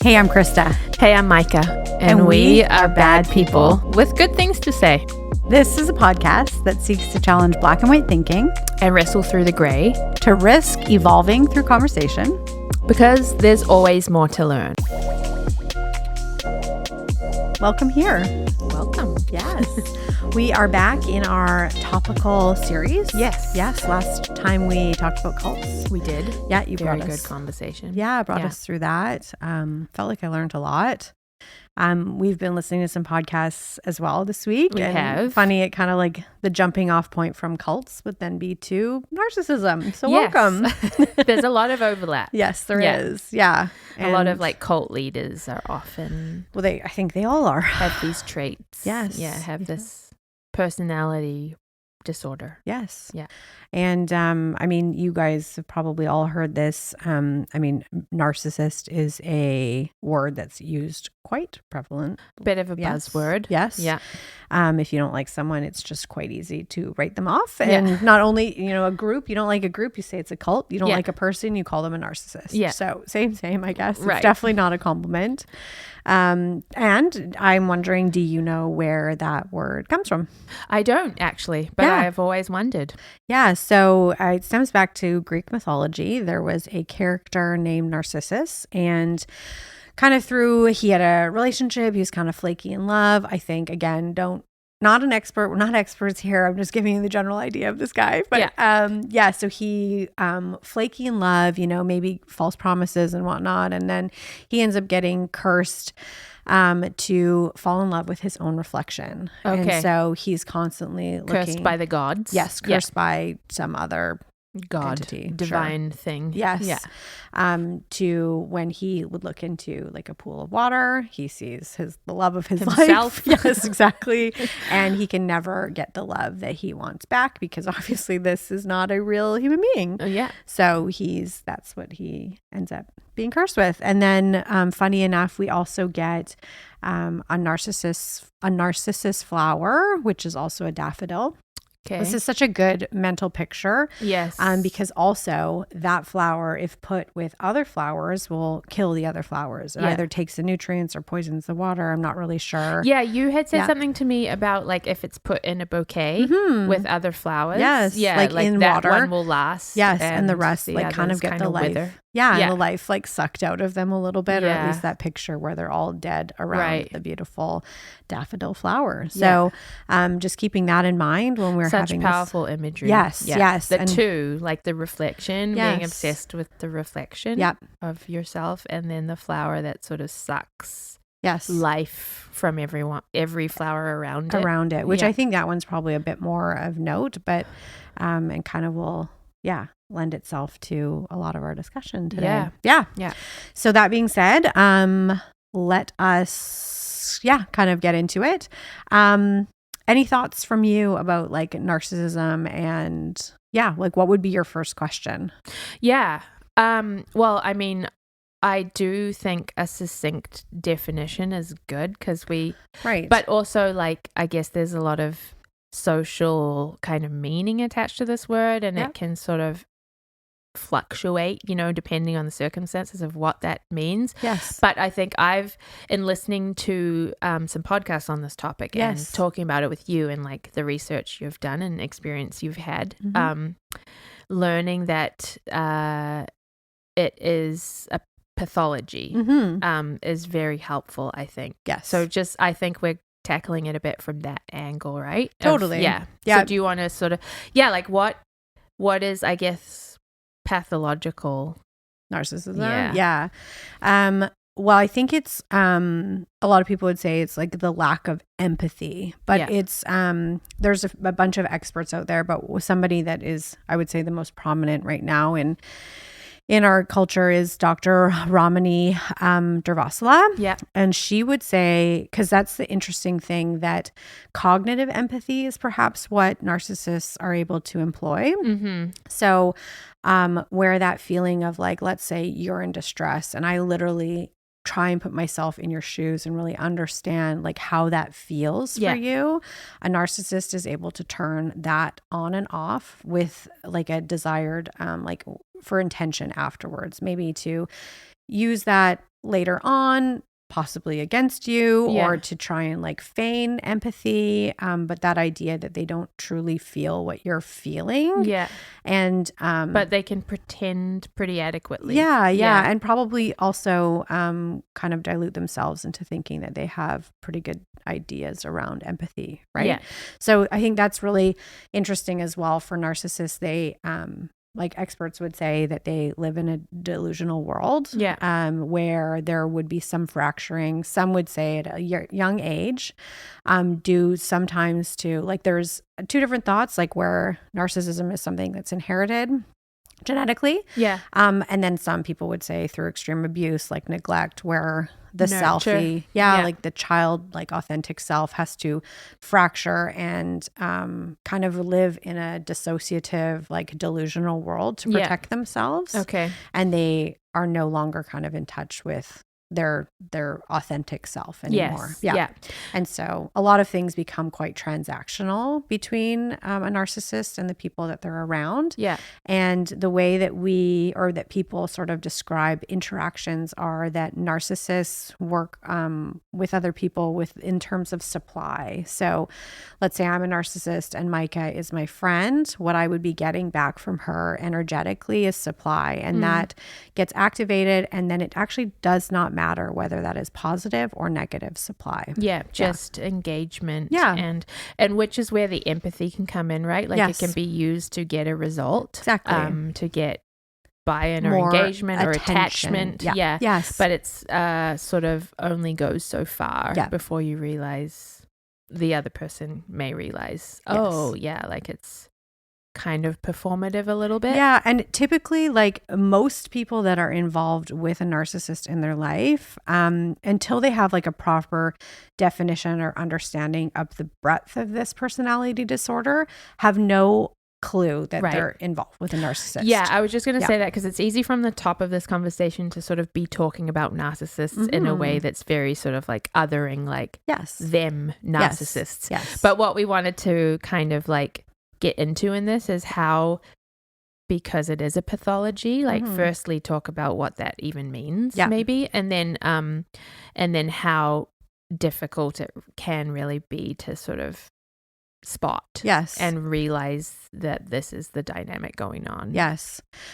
Hey, I'm Christa. Hey, I'm Micah. And we are bad people with good things to say. This is a podcast that seeks to challenge black and white thinking And wrestle through the grey. to risk evolving through conversation. Because there's always more to learn. Welcome here. Welcome. Yes. We are back in our topical series. Yes. Yes. Last time we talked about cults. We did. Yeah, you Very brought good us. conversation. Yeah, brought us through that. Felt like I learned a lot. We've been listening to some podcasts as well this week. We have. Funny, it kind of like the jumping off point from cults would then be to narcissism. So Yes. welcome. There's a lot of overlap. Yes, there Yeah. is. Yeah. A lot of And- like cult leaders are often well, I think they all are. have these traits. Yes. Yeah, have Yeah. this personality disorder. Yes. Yeah. And I mean, you guys have probably all heard this. I mean, narcissist is a word that's used quite prevalent. Bit of a Yes. buzzword. Yes. Yeah. If you don't like someone, it's just quite easy to write them off. And not only, a group, you don't like a group, you say it's a cult. You don't Yeah. like a person, you call them a narcissist. Yeah. So same, I guess. It's Right. definitely not a compliment. And I'm wondering, do you know where that word comes from? I don't actually, but Yeah. I've always wondered. Yeah, so it stems back to Greek mythology. There was a character named Narcissus, and kind of he had a relationship. He was kind of flaky in love. I think, again, not an expert. We're not experts here. I'm just giving you the general idea of this guy. But so he flaky in love, maybe false promises and whatnot. And then he ends up getting cursed to fall in love with his own reflection. Okay. And so he's constantly Cursed by the gods. Yes, cursed by some other God, entity, divine thing. Yes. Yeah. To when he would look into like a pool of water, he sees the love of his Himself. life. Yes, exactly. And he can never get the love that he wants back because obviously this is not a real human being. Oh, yeah. So that's what he ends up being cursed with. And then funny enough, we also get a narcissus flower, which is also a daffodil. Okay. This is such a good mental picture. Yes. Because also that flower, if put with other flowers, will kill the other flowers. It either takes the nutrients or poisons the water. I'm not really sure. Yeah, you had said something to me about like if it's put in a bouquet with other flowers. Yes, Yeah, like in that water. one will last. Yes, and the rest like kind of others get the life. wither. Yeah, Yeah. and the life like sucked out of them a little bit, or at Yeah. least that picture where they're all dead around Right. the beautiful daffodil flower. So just keeping that in mind when we're Such having powerful imagery. Yes, yes. The And- two, like the reflection, being Yes. obsessed with the reflection Yep. of yourself, and then the flower that sort of sucks Yes. life from every flower around it. Which Yeah. I think that one's probably a bit more of note, but and kind of will lend itself to a lot of our discussion today. Yeah. So that being said, let us kind of get into it. Any thoughts from you about like narcissism and like what would be your first question? Yeah. Well, I mean, I do think a succinct definition is good because Right. but also like, I guess there's a lot of social kind of meaning attached to this word, and it can sort of fluctuate, depending on the circumstances of what that means. Yes. But I think in listening to some podcasts on this topic and talking about it with you and like the research you've done and experience you've had, learning that it is a pathology is very helpful, I think. Yes. So I think we're tackling it a bit from that angle, right? Totally. Yeah. Yeah. So do you want to sort of, like what is, I guess, pathological narcissism? Yeah. Well, I think it's a lot of people would say it's like the lack of empathy, but it's there's a bunch of experts out there, but somebody that is, I would say, the most prominent right now in our culture is Dr. Ramani Durvasula. Yeah. And she would say, because that's the interesting thing, that cognitive empathy is perhaps what narcissists are able to employ. Mm-hmm. So where that feeling of like, let's say you're in distress and I literally try and put myself in your shoes and really understand like how that feels for you. A narcissist is able to turn that on and off with like a desired, like for intention afterwards, maybe to use that later on, possibly against you Yeah. or to try and like feign empathy. But that idea that they don't truly feel what you're feeling. Yeah. And, but they can pretend pretty adequately. Yeah. And probably also, kind of dilute themselves into thinking that they have pretty good ideas around empathy. Right. Yeah. So I think that's really interesting as well for narcissists. They, like experts would say that they live in a delusional world, where there would be some fracturing. Some would say at a young age, due sometimes to like there's two different thoughts, like where narcissism is something that's inherited genetically. Yeah. And then some people would say through extreme abuse, like neglect, where the selfie, like the child, like authentic self has to fracture and kind of live in a dissociative, like delusional world to protect themselves. Okay. And they are no longer kind of in touch with their authentic self anymore. Yeah. And so a lot of things become quite transactional between a narcissist and the people that they're around. Yeah. And the way that that people sort of describe interactions are that narcissists work with other people in terms of supply. So let's say I'm a narcissist and Micah is my friend. What I would be getting back from her energetically is supply, and that gets activated, and then it actually does not matter whether that is positive or negative supply. Just engagement. And which is where the empathy can come in, right? Like it can be used to get a result. Exactly. To get buy-in or More engagement or attention. attachment. Yes. But it's sort of only goes so far before you realize the other person may realize, like it's kind of performative a little bit. Yeah. And typically, like most people that are involved with a narcissist in their life, until they have like a proper definition or understanding of the breadth of this personality disorder, have no clue that they're involved with a narcissist. Yeah, I was just going to say that because it's easy from the top of this conversation to sort of be talking about narcissists in a way that's very sort of like othering, like them narcissists. Yes. But what we wanted to kind of like get into in this is how, because it is a pathology, like firstly talk about what that even means, maybe, and then how difficult it can really be to sort of spot and realize that this is the dynamic going on.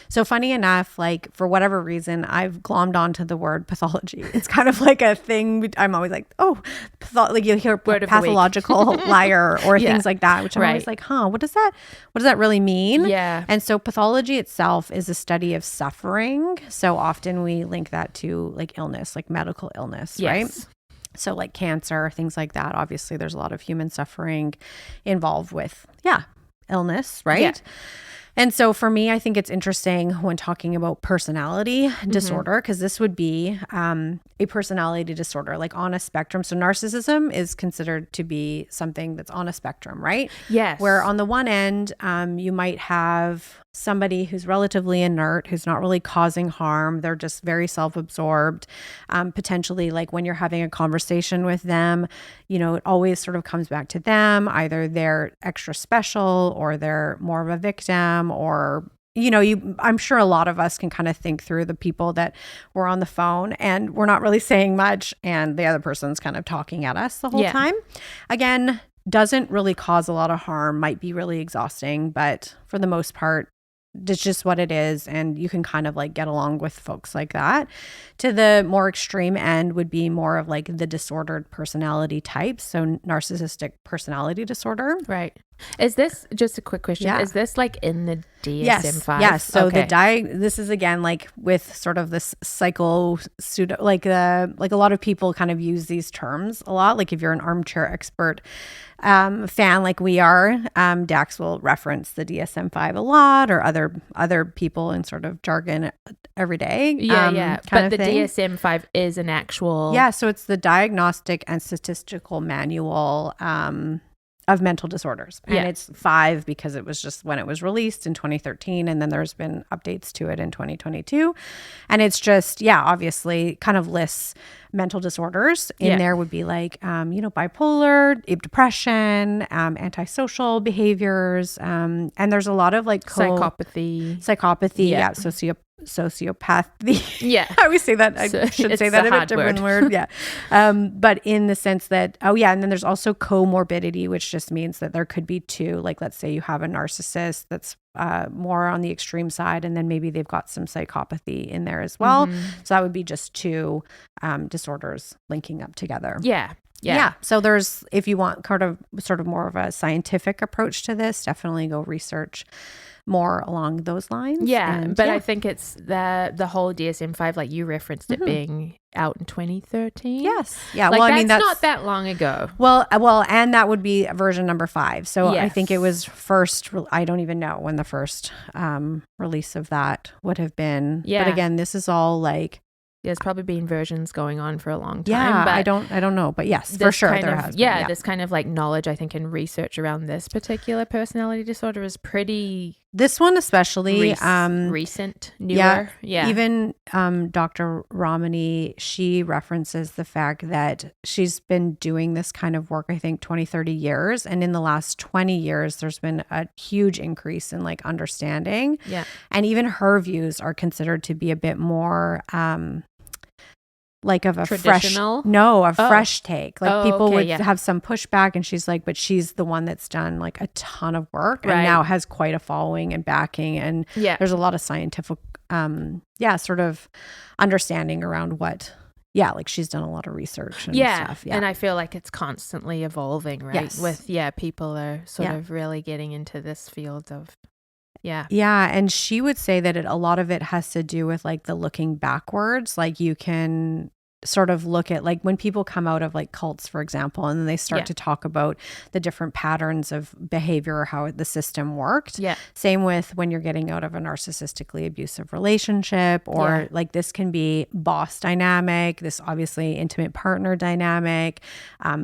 So funny enough, like for whatever reason, I've glommed onto the word pathology. It's kind of like a thing. I'm always like, like you'll hear pathological liar or things like that, which I'm always like, what does that really mean? And so pathology itself is a study of suffering. So often we link that to like illness, like medical illness, right? So like cancer, things like that. Obviously, there's a lot of human suffering involved with, illness, right? Yeah. And so for me, I think it's interesting when talking about personality disorder, because this would be a personality disorder, like on a spectrum. So narcissism is considered to be something that's on a spectrum, right? Yes. Where on the one end, you might have somebody who's relatively inert, who's not really causing harm. They're just very self-absorbed. Potentially, like when you're having a conversation with them, it always sort of comes back to them. Either they're extra special or they're more of a victim, or I'm sure a lot of us can kind of think through the people that we're on the phone and we're not really saying much and the other person's kind of talking at us the whole time. Again, doesn't really cause a lot of harm, might be really exhausting, but for the most part, it's just what it is. And you can kind of like get along with folks like that. To the more extreme end would be more of like the disordered personality types. So narcissistic personality disorder. Right. Is this, just a quick question, is this like in the DSM-5? Yes. So this is again like with sort of this pseudo, like a lot of people kind of use these terms a lot. Like if you're an armchair expert fan like we are, Dax will reference the DSM-5 a lot, or other people in sort of jargon every day. But the DSM-5 is an actual... so it's the Diagnostic and Statistical Manual of Mental Disorders. And it's 5 because it was just when it was released in 2013, and then there's been updates to it in 2022. And it's just, obviously kind of lists mental disorders. In there would be like, bipolar, depression, antisocial behaviors. And there's a lot of like psychopathy. Sociopathy. sociopathy. Yeah. I always say that. I should say that a bit different word. Yeah. But in the sense that, and then there's also comorbidity, which just means that there could be two, like let's say you have a narcissist that's more on the extreme side, and then maybe they've got some psychopathy in there as well. So that would be just two disorders linking up together. Yeah. So there's, if you want sort of more of a scientific approach to this, definitely go research more along those lines. I think it's the whole DSM-5, like you referenced it being out in 2013. Yes. Yeah. Like, well, that's not that long ago. Well, and that would be version number 5. So I think it was first, I don't even know when the first release of that would have been. Yeah. But again, this is all like, there's probably been versions going on for a long time. Yeah, but I don't know, but yes, for sure there has been. Yeah, this kind of like knowledge, I think, and research around this particular personality disorder is pretty. This one especially recent, newer. Yeah. Even Dr. Ramani, she references the fact that she's been doing this kind of work, I think 20, 30 years. And in the last 20 years, there's been a huge increase in like understanding. Yeah. And even her views are considered to be a bit more like of a fresh take. Like people would have some pushback, and she's like, but she's the one that's done like a ton of work and now has quite a following and backing. And there's a lot of scientific, sort of understanding around what, like she's done a lot of research and stuff. Yeah. And I feel like it's constantly evolving, right? Yes. With, people are sort of really getting into this field of, Yeah. And she would say that a lot of it has to do with like the looking backwards. Like you can sort of look at like when people come out of like cults, for example, and then they start to talk about the different patterns of behavior, how the system worked. Yeah. Same with when you're getting out of a narcissistically abusive relationship, or like this can be boss dynamic, this obviously intimate partner dynamic,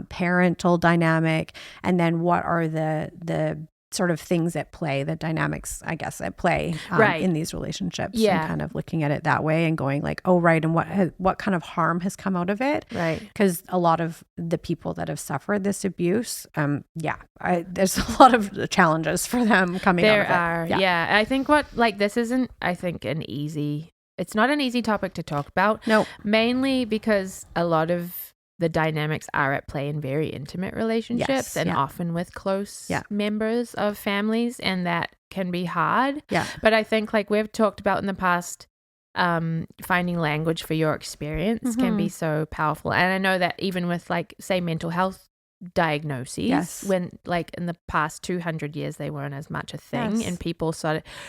parental dynamic. And then what are the sort of things at play, the dynamics, I guess, at play in these relationships, and kind of looking at it that way and going like, oh, right. And what kind of harm has come out of it? Right. Because a lot of the people that have suffered this abuse, there's a lot of challenges for them coming out of it. There are. I think this isn't, I think, it's not an easy topic to talk about. No. Mainly because a lot of the dynamics are at play in very intimate relationships and often with close members of families, and that can be hard. Yeah. But I think like we've talked about in the past, finding language for your experience can be so powerful. And I know that even with like, say, mental health diagnoses, when like in the past 200 years, they weren't as much a thing, and people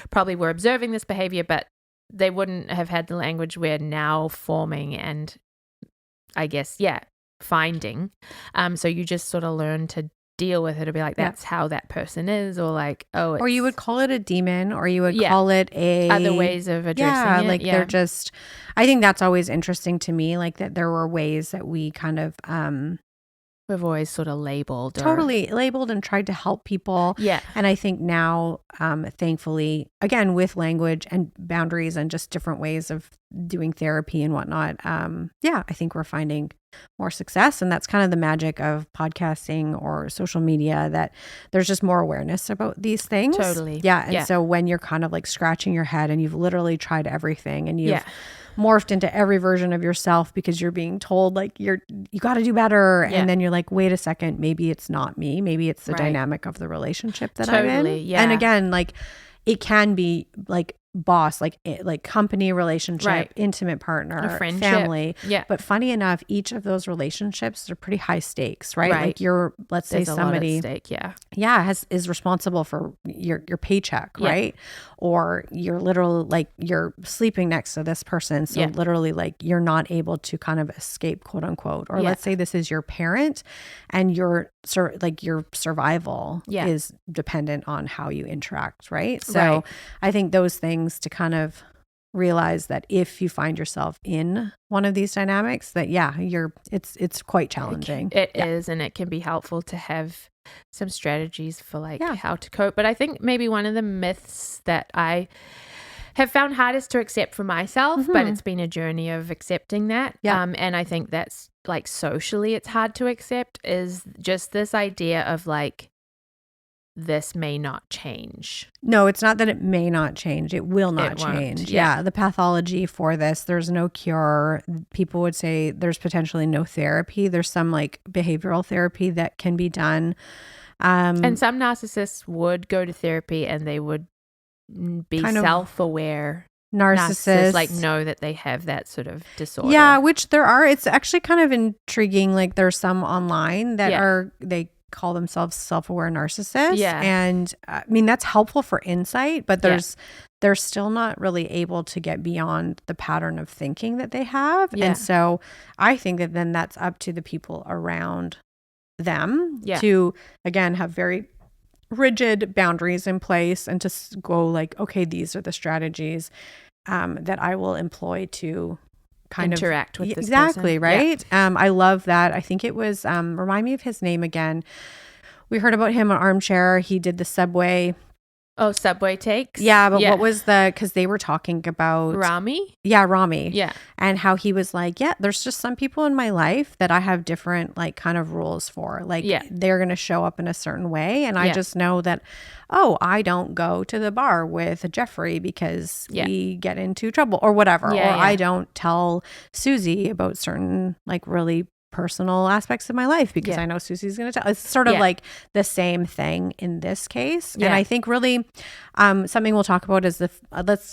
probably were observing this behavior, but they wouldn't have had the language we're now forming and I guess, finding. So you just sort of learn to deal with it. It'll be like, that's how that person is, or like, or you would call it a demon, or you would call it other ways of addressing it. Like they're just, I think that's always interesting to me, like that there were ways that we kind of, we've always sort of labeled and tried to help people. Yeah. And I think now, thankfully, again, with language and boundaries and just different ways of doing therapy and whatnot, I think we're finding more success. And that's kind of the magic of podcasting or social media, that there's just more awareness about these things. Totally. Yeah. And so when you're kind of like scratching your head and you've literally tried everything and you've morphed into every version of yourself because you're being told like you got to do better, and then you're like, wait a second, maybe it's not me, maybe it's the dynamic of the relationship that I'm in. And again, like it can be like boss, like company relationship, intimate partner, friendship, family. But funny enough, each of those relationships are pretty high stakes, right? Like let's say somebody a lot at stake, is responsible for your paycheck, right? Or you're literally like you're sleeping next to this person, so literally like you're not able to kind of escape, quote unquote. Or let's say this is your parent, and your survival is dependent on how you interact, right? So I think those things to kind of realize that if you find yourself in one of these dynamics, that it's quite challenging. It is, and it can be helpful to have some strategies for like how to cope. But I think maybe one of the myths that I have found hardest to accept for myself, but it's been a journey of accepting that. And I think that's like socially it's hard to accept, is just this idea of like this may not change. No, it's not that it may not change. It will not change. Yeah. The pathology for this, there's no cure. People would say there's potentially no therapy. There's some like behavioral therapy that can be done. And some narcissists would go to therapy and they would be self-aware. Narcissists like know that they have that sort of disorder. Yeah, which there are. It's actually kind of intriguing. Like there's some online that they call themselves self-aware narcissists. Yeah. And I mean, that's helpful for insight, but they're still not really able to get beyond the pattern of thinking that they have. Yeah. And so I think that then that's up to the people around them to, again, have very rigid boundaries in place and to go like, okay, these are the strategies that I will employ to kind interact of with this exactly person. Right. Yeah. I love that. I think it was remind me of his name again. We heard about him on Armchair. He did the Subway. Oh, Subway takes. Yeah, but what was because they were talking about Rami? Yeah, Rami. Yeah. And how he was like, yeah, there's just some people in my life that I have different like kind of rules for. Like they're going to show up in a certain way. And I just know that, I don't go to the bar with Jeffrey because we get into trouble or whatever. I don't tell Susie about certain like really personal aspects of my life because I know Susie's going to tell. It's sort of like the same thing in this case. And I think really something we'll talk about is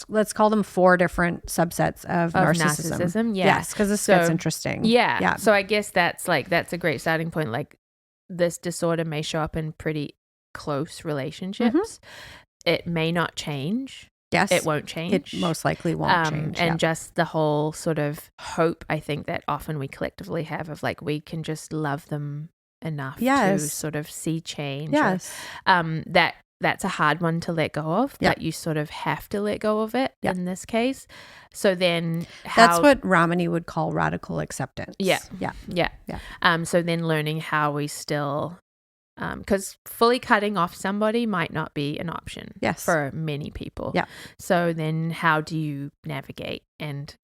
let's call them 4 different subsets of narcissism. Yes, because this gets interesting. Yeah. So I guess that's a great starting point. Like this disorder may show up in pretty close relationships. Mm-hmm. It may not change. Yes. It won't change. It most likely won't change. And just the whole sort of hope, I think, that often we collectively have of like, we can just love them enough to sort of see change. Yes. That's a hard one to let go of, that you sort of have to let go of it in this case. So then that's what Ramani would call radical acceptance. Yeah. Yeah. So then learning how we still... because fully cutting off somebody might not be an option for many people. Yeah. So then how do you navigate and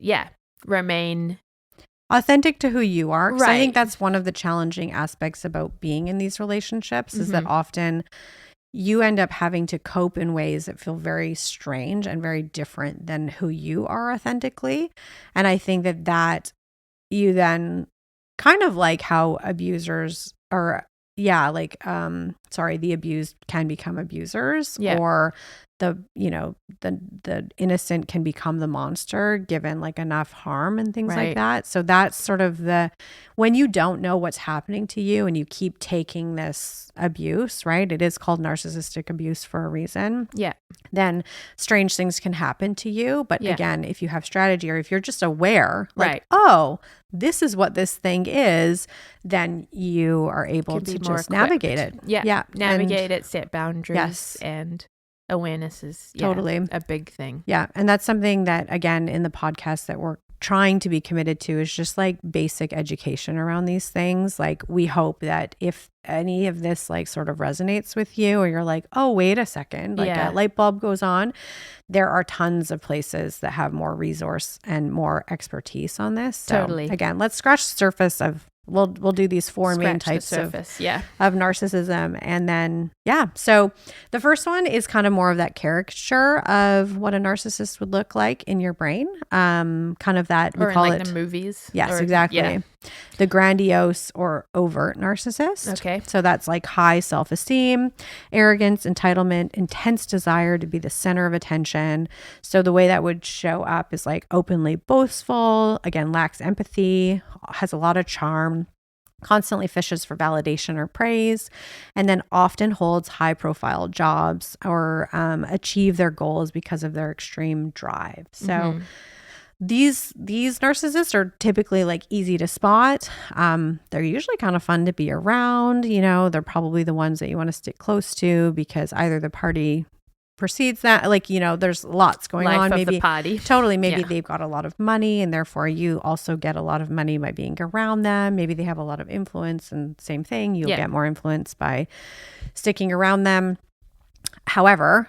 remain authentic to who you are? Because I think that's one of the challenging aspects about being in these relationships is that often you end up having to cope in ways that feel very strange and very different than who you are authentically. And I think that you then kind of like how abusers are the abused can become abusers or the innocent can become the monster given like enough harm and things like that. So that's sort of when you don't know what's happening to you and you keep taking this abuse, right? It is called narcissistic abuse for a reason. Yeah. Then strange things can happen to you. But again, if you have strategy or if you're just aware, like, this is what this thing is, then you are able to just navigate it. Yeah. Navigate it, set boundaries, and awareness is totally a big thing. Yeah. And that's something that, again, in the podcast that we're trying to be committed to is just like basic education around these things. Like we hope that if any of this like sort of resonates with you or you're like, oh, wait a second, like a light bulb goes on, there are tons of places that have more resource and more expertise on this. So, totally. Again, let's scratch the surface of We'll do these 4 main types of narcissism. And then, so the first one is kind of more of that caricature of what a narcissist would look like in your brain. Kind of that, we call it the movies. Yes, exactly. Yeah. The grandiose or overt narcissist. Okay. So that's like high self-esteem, arrogance, entitlement, intense desire to be the center of attention. So the way that would show up is like openly boastful, again, lacks empathy, has a lot of charm, constantly fishes for validation or praise, and then often holds high profile jobs or achieve their goals because of their extreme drive. So these narcissists are typically like easy to spot. They're usually kind of fun to be around. They're probably the ones that you want to stick close to because either the party precedes that, there's lots going on. Maybe the party. Totally. Maybe they've got a lot of money and therefore you also get a lot of money by being around them. Maybe they have a lot of influence and same thing. You'll get more influence by sticking around them. However,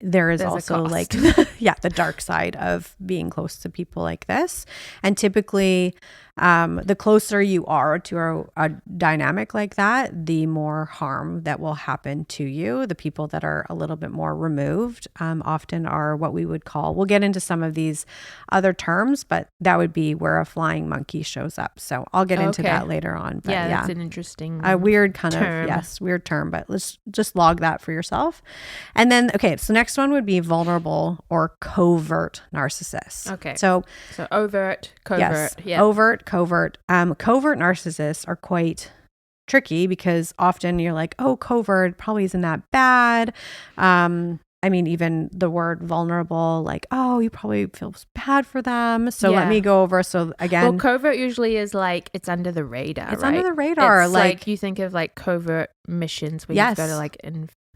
there's also like, the dark side of being close to people like this. And typically, the closer you are to a dynamic like that, the more harm that will happen to you. The people that are a little bit more removed often are what we would call, we'll get into some of these other terms, but that would be where a flying monkey shows up. So I'll get into that later on. But yeah, that's an interesting a weird kind term. Weird term, but let's just log that for yourself. And then, okay, so next one would be vulnerable or covert narcissists. Okay. So overt, covert. Yes, overt, covert. Covert narcissists are quite tricky because often you're like, oh, covert probably isn't that bad. I mean, even the word vulnerable, like, oh, you probably feel bad for them. So let me go over. So again, well, covert usually is like, it's under the radar. It's under the radar. It's like you think of like covert missions where you've got to like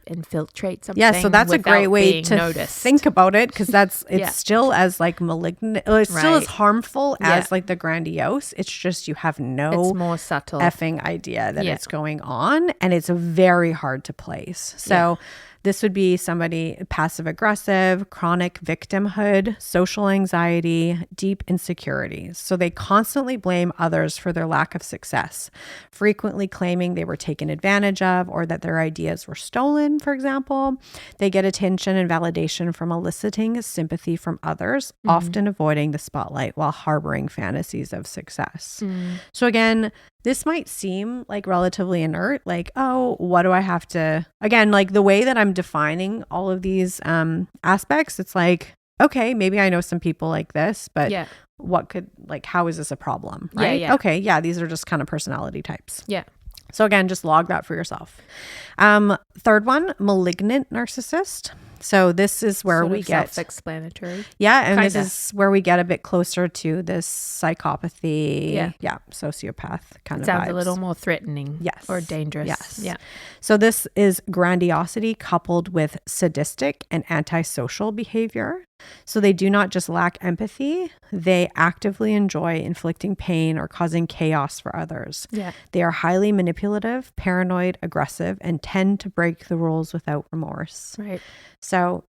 infiltrate something. Yeah, so that's a great way to think about it, because it's still as like malignant, it's still as harmful as like the grandiose. It's just you have no it's more subtle effing idea that it's going on, and it's very hard to place. So this would be somebody passive aggressive, chronic victimhood, social anxiety, deep insecurities. So they constantly blame others for their lack of success, frequently claiming they were taken advantage of or that their ideas were stolen, for example. They get attention and validation from eliciting sympathy from others, often avoiding the spotlight while harboring fantasies of success. So again, this might seem like relatively inert, like, oh, what do I have to, again, like the way that I'm defining all of these aspects, it's like, okay, maybe I know some people like this, but what could, like, how is this a problem? Right? Okay. Yeah. These are just kind of personality types. Yeah. So again, just log that for yourself. Third one, malignant narcissist. So this is where we get self-explanatory. Yeah, and this is where we get a bit closer to this psychopathy, sociopath kind of sounds vibes. A little more threatening, or dangerous. Yes, yeah. So this is grandiosity coupled with sadistic and antisocial behavior. So they do not just lack empathy; they actively enjoy inflicting pain or causing chaos for others. Yeah, they are highly manipulative, paranoid, aggressive, and tend to break the rules without remorse. Right. So,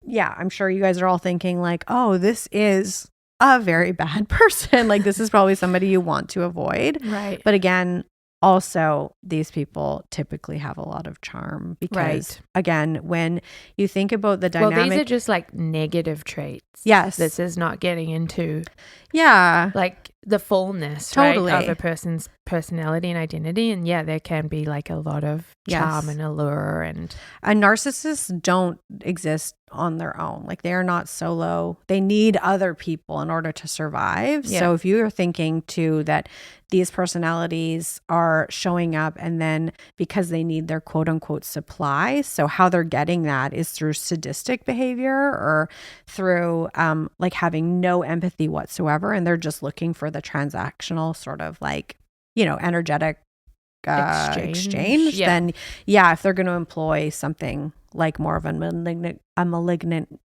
yeah, I'm sure you guys are all thinking like, oh, this is a very bad person. Like, this is probably somebody you want to avoid. Right. But again, also, these people typically have a lot of charm because, again, when you think about the dynamic. Well, these are just like negative traits. Yes. This is not getting into. Yeah. Like the fullness, totally. Right, of a person's personality and identity. And there can be like a lot of charm and allure. And narcissists don't exist on their own. Like, they are not solo. They need other people in order to survive. Yeah. So if you are thinking too that these personalities are showing up and then because they need their quote unquote supply, so how they're getting that is through sadistic behavior or through like having no empathy whatsoever, and they're just looking for the transactional sort of like, energetic exchange. Then if they're going to employ something like more of a malignant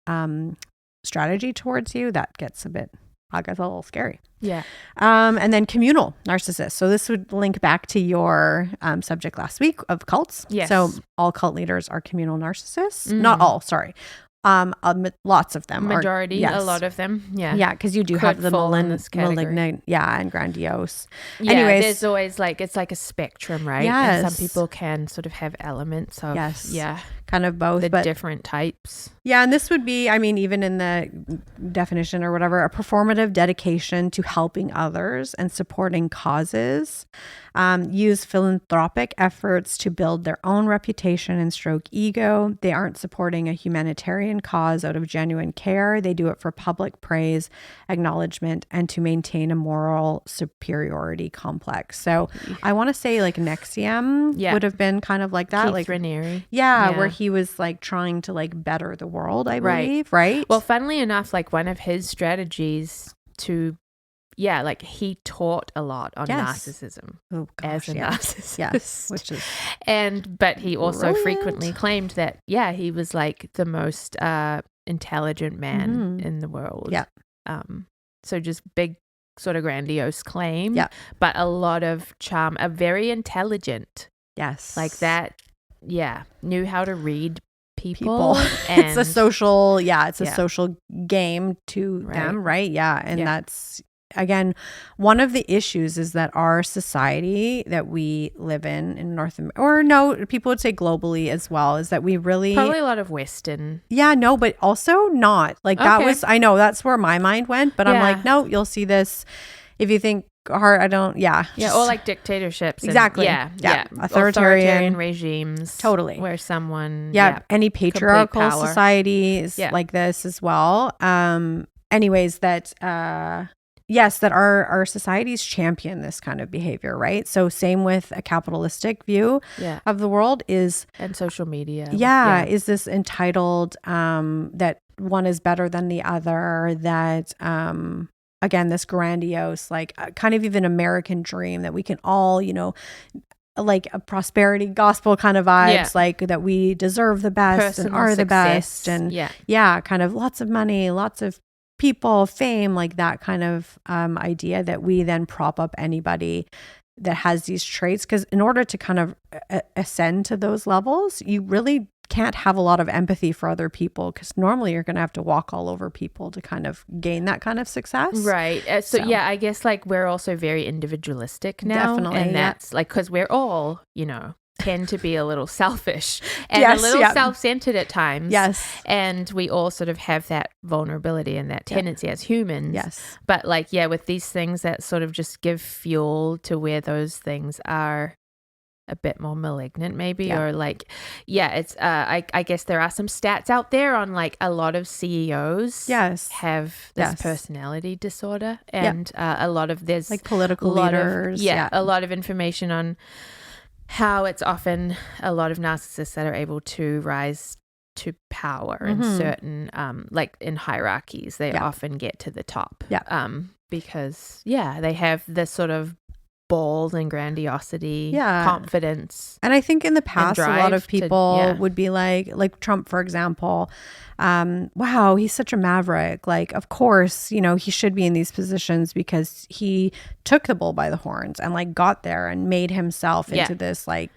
strategy towards you, that gets a little scary. Yeah. And then communal narcissists. So this would link back to your subject last week of cults. Yes. So all cult leaders are communal narcissists. Not all, sorry. Lots of them. Majority, a lot of them. Yeah. Yeah, because you do have the malignant, and grandiose. Yeah, anyways, there's always like, it's like a spectrum, right? Yes. And some people can sort of have elements of, kind of both. The different types. Yeah, and this would be, even in the definition or whatever, a performative dedication to helping others and supporting causes. Use philanthropic efforts to build their own reputation and stroke ego. They aren't supporting a humanitarian cause out of genuine care. They do it for public praise, acknowledgement, and to maintain a moral superiority complex. So I want to say like NXIVM would have been kind of like that. Keith Raniere. Where he was like trying to like better the world, I believe, right? Well, funnily enough, like one of his strategies to like he taught a lot on narcissism as a narcissist. Yes, which is but he also frequently claimed that he was like the most intelligent man in the world. Yeah. So just big sort of grandiose claim. Yeah. But a lot of charm, a very intelligent. Yes. Like that. Yeah. Knew how to read people. And it's a social, it's a social game to them, right? Yeah. And that's again, one of the issues is that our society that we live in North America, or no, people would say globally as well, is that we really probably a lot of Western. Yeah, no, but also not. Like that was, I know that's where my mind went, but I'm like, no, you'll see this if you think hard. I don't. Yeah, or like dictatorships. Exactly. Yeah. Authoritarian regimes. Totally. Where someone. Any patriarchal societies like this as well. Anyways, that yes, that our societies champion this kind of behavior, right? So same with a capitalistic view of the world and social media. Is this entitled that one is better than the other, that again, this grandiose, like kind of even American dream that we can all, like a prosperity gospel kind of vibes, like that we deserve the best Personal and are the success. best. And kind of lots of money, lots of people, fame, like that kind of idea that we then prop up anybody that has these traits. Because in order to kind of ascend to those levels, you really can't have a lot of empathy for other people, because normally you're going to have to walk all over people to kind of gain that kind of success. Right. So I guess like we're also very individualistic now. Definitely. And that's like, because we're all, tend to be a little selfish and a little self-centered at times. Yes. And we all sort of have that vulnerability and that tendency as humans. Yes. But like, with these things that sort of just give fuel to where those things are a bit more malignant maybe, or like, it's I guess there are some stats out there on like a lot of CEOs have this personality disorder, and a lot of there's like political leaders, a lot of information on how it's often a lot of narcissists that are able to rise to power in certain like in hierarchies. They often get to the top because they have this sort of bold and grandiosity, confidence. And I think in the past, a lot of people would be like Trump, for example, wow, he's such a maverick. Like, of course, he should be in these positions because he took the bull by the horns and like got there and made himself into this like,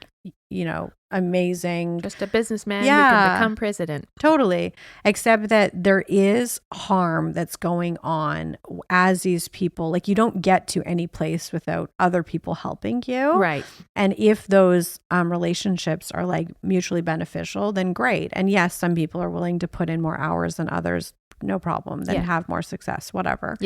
amazing, just a businessman who can become president. Totally. Except that there is harm that's going on as these people, like you don't get to any place without other people helping you. Right. And if those relationships are like mutually beneficial, then great. And yes, some people are willing to put in more hours than others. No problem, then have more success, whatever.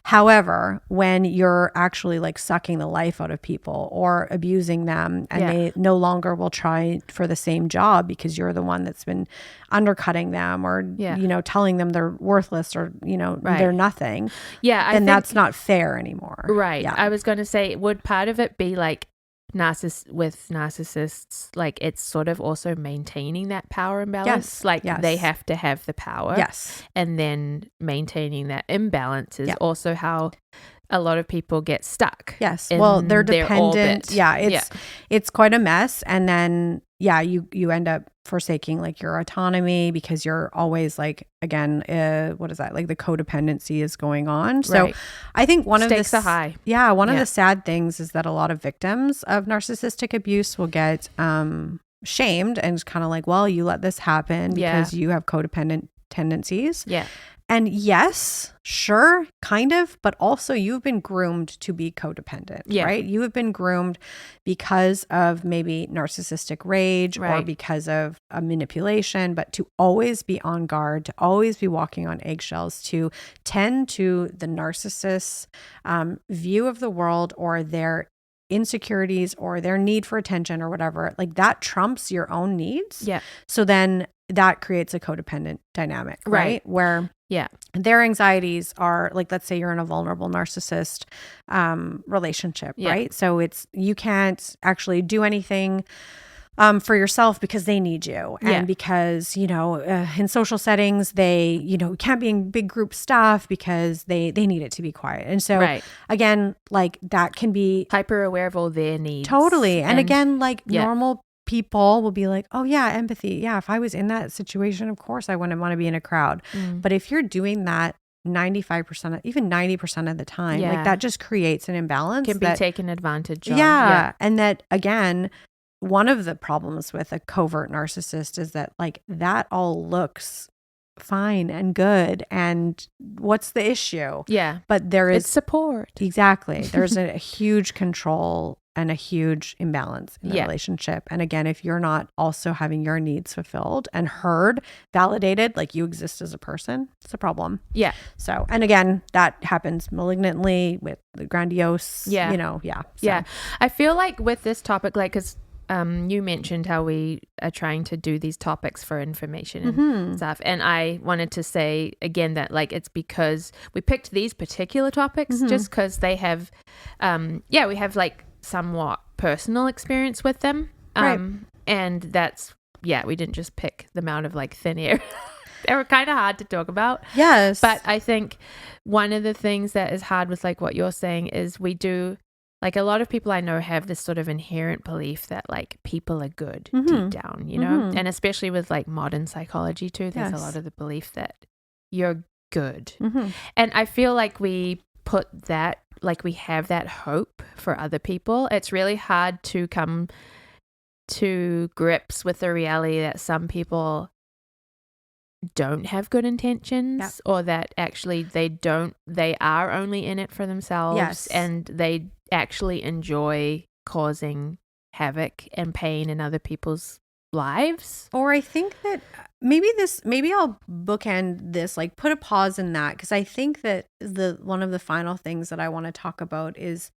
However, when you're actually like sucking the life out of people or abusing them, and they no longer will try for the same job because you're the one that's been undercutting them or telling them they're worthless or they're nothing, then that's not fair anymore. Right. I was going to say, would part of it be like narcissists, like it's sort of also maintaining that power imbalance. They have to have the power. And then maintaining that imbalance is also how a lot of people get stuck. Well, they're dependent. It's quite a mess. And then you end up forsaking like your autonomy because you're always like, again, what is that? Like the codependency is going on. So I think one stakes of the are high. One of the sad things is that a lot of victims of narcissistic abuse will get shamed and it's kind of like, well, you let this happen because you have codependent tendencies. And yes, sure, kind of, but also you've been groomed to be codependent, right? You have been groomed because of maybe narcissistic rage or because of a manipulation, but to always be on guard, to always be walking on eggshells, to tend to the narcissist's view of the world or their insecurities or their need for attention or whatever, like that trumps your own needs. So then that creates a codependent dynamic, right? Where their anxieties are like, let's say you're in a vulnerable narcissist relationship, right? So you can't actually do anything for yourself because they need you. And because, in social settings, they, can't be in big group stuff because they need it to be quiet. And so again, like that can be hyper aware of all their needs. Totally. And again, like normal people will be like, oh yeah, empathy. Yeah. If I was in that situation, of course I wouldn't want to be in a crowd. But if you're doing that 95%, even 90% of the time, like that just creates an imbalance. Can be taken advantage of. And that again, one of the problems with a covert narcissist is that like that all looks fine and good, and what's the issue? Yeah. But there is it's support. Exactly. There's a huge control and a huge imbalance in the Yeah. relationship. And again, if you're not also having your needs fulfilled and heard, validated, like you exist as a person, it's a problem. Yeah. So, and again, that happens malignantly with the grandiose, Yeah. you know, yeah. So. Yeah. I feel like with this topic, like, because you mentioned how we are trying to do these topics for information and stuff. And I wanted to say again that, like, it's because we picked these particular topics just because they have, we have like somewhat personal experience with them. Right. And that's, we didn't just pick them out of like thin air. They were kind of hard to talk about. Yes. But I think one of the things that is hard with like what you're saying is we do, like, a lot of people I know have this sort of inherent belief that like people are good deep down, you know, and especially with like modern psychology too, there's a lot of the belief that you're good. And I feel like we put that, like we have that hope for other people. It's really hard to come to grips with the reality that some people don't have good intentions, or that actually they are only in it for themselves, and they actually enjoy causing havoc and pain in other people's lives. Or I think that maybe I'll bookend this, like put a pause in that, because I think that one of the final things that I want to talk about is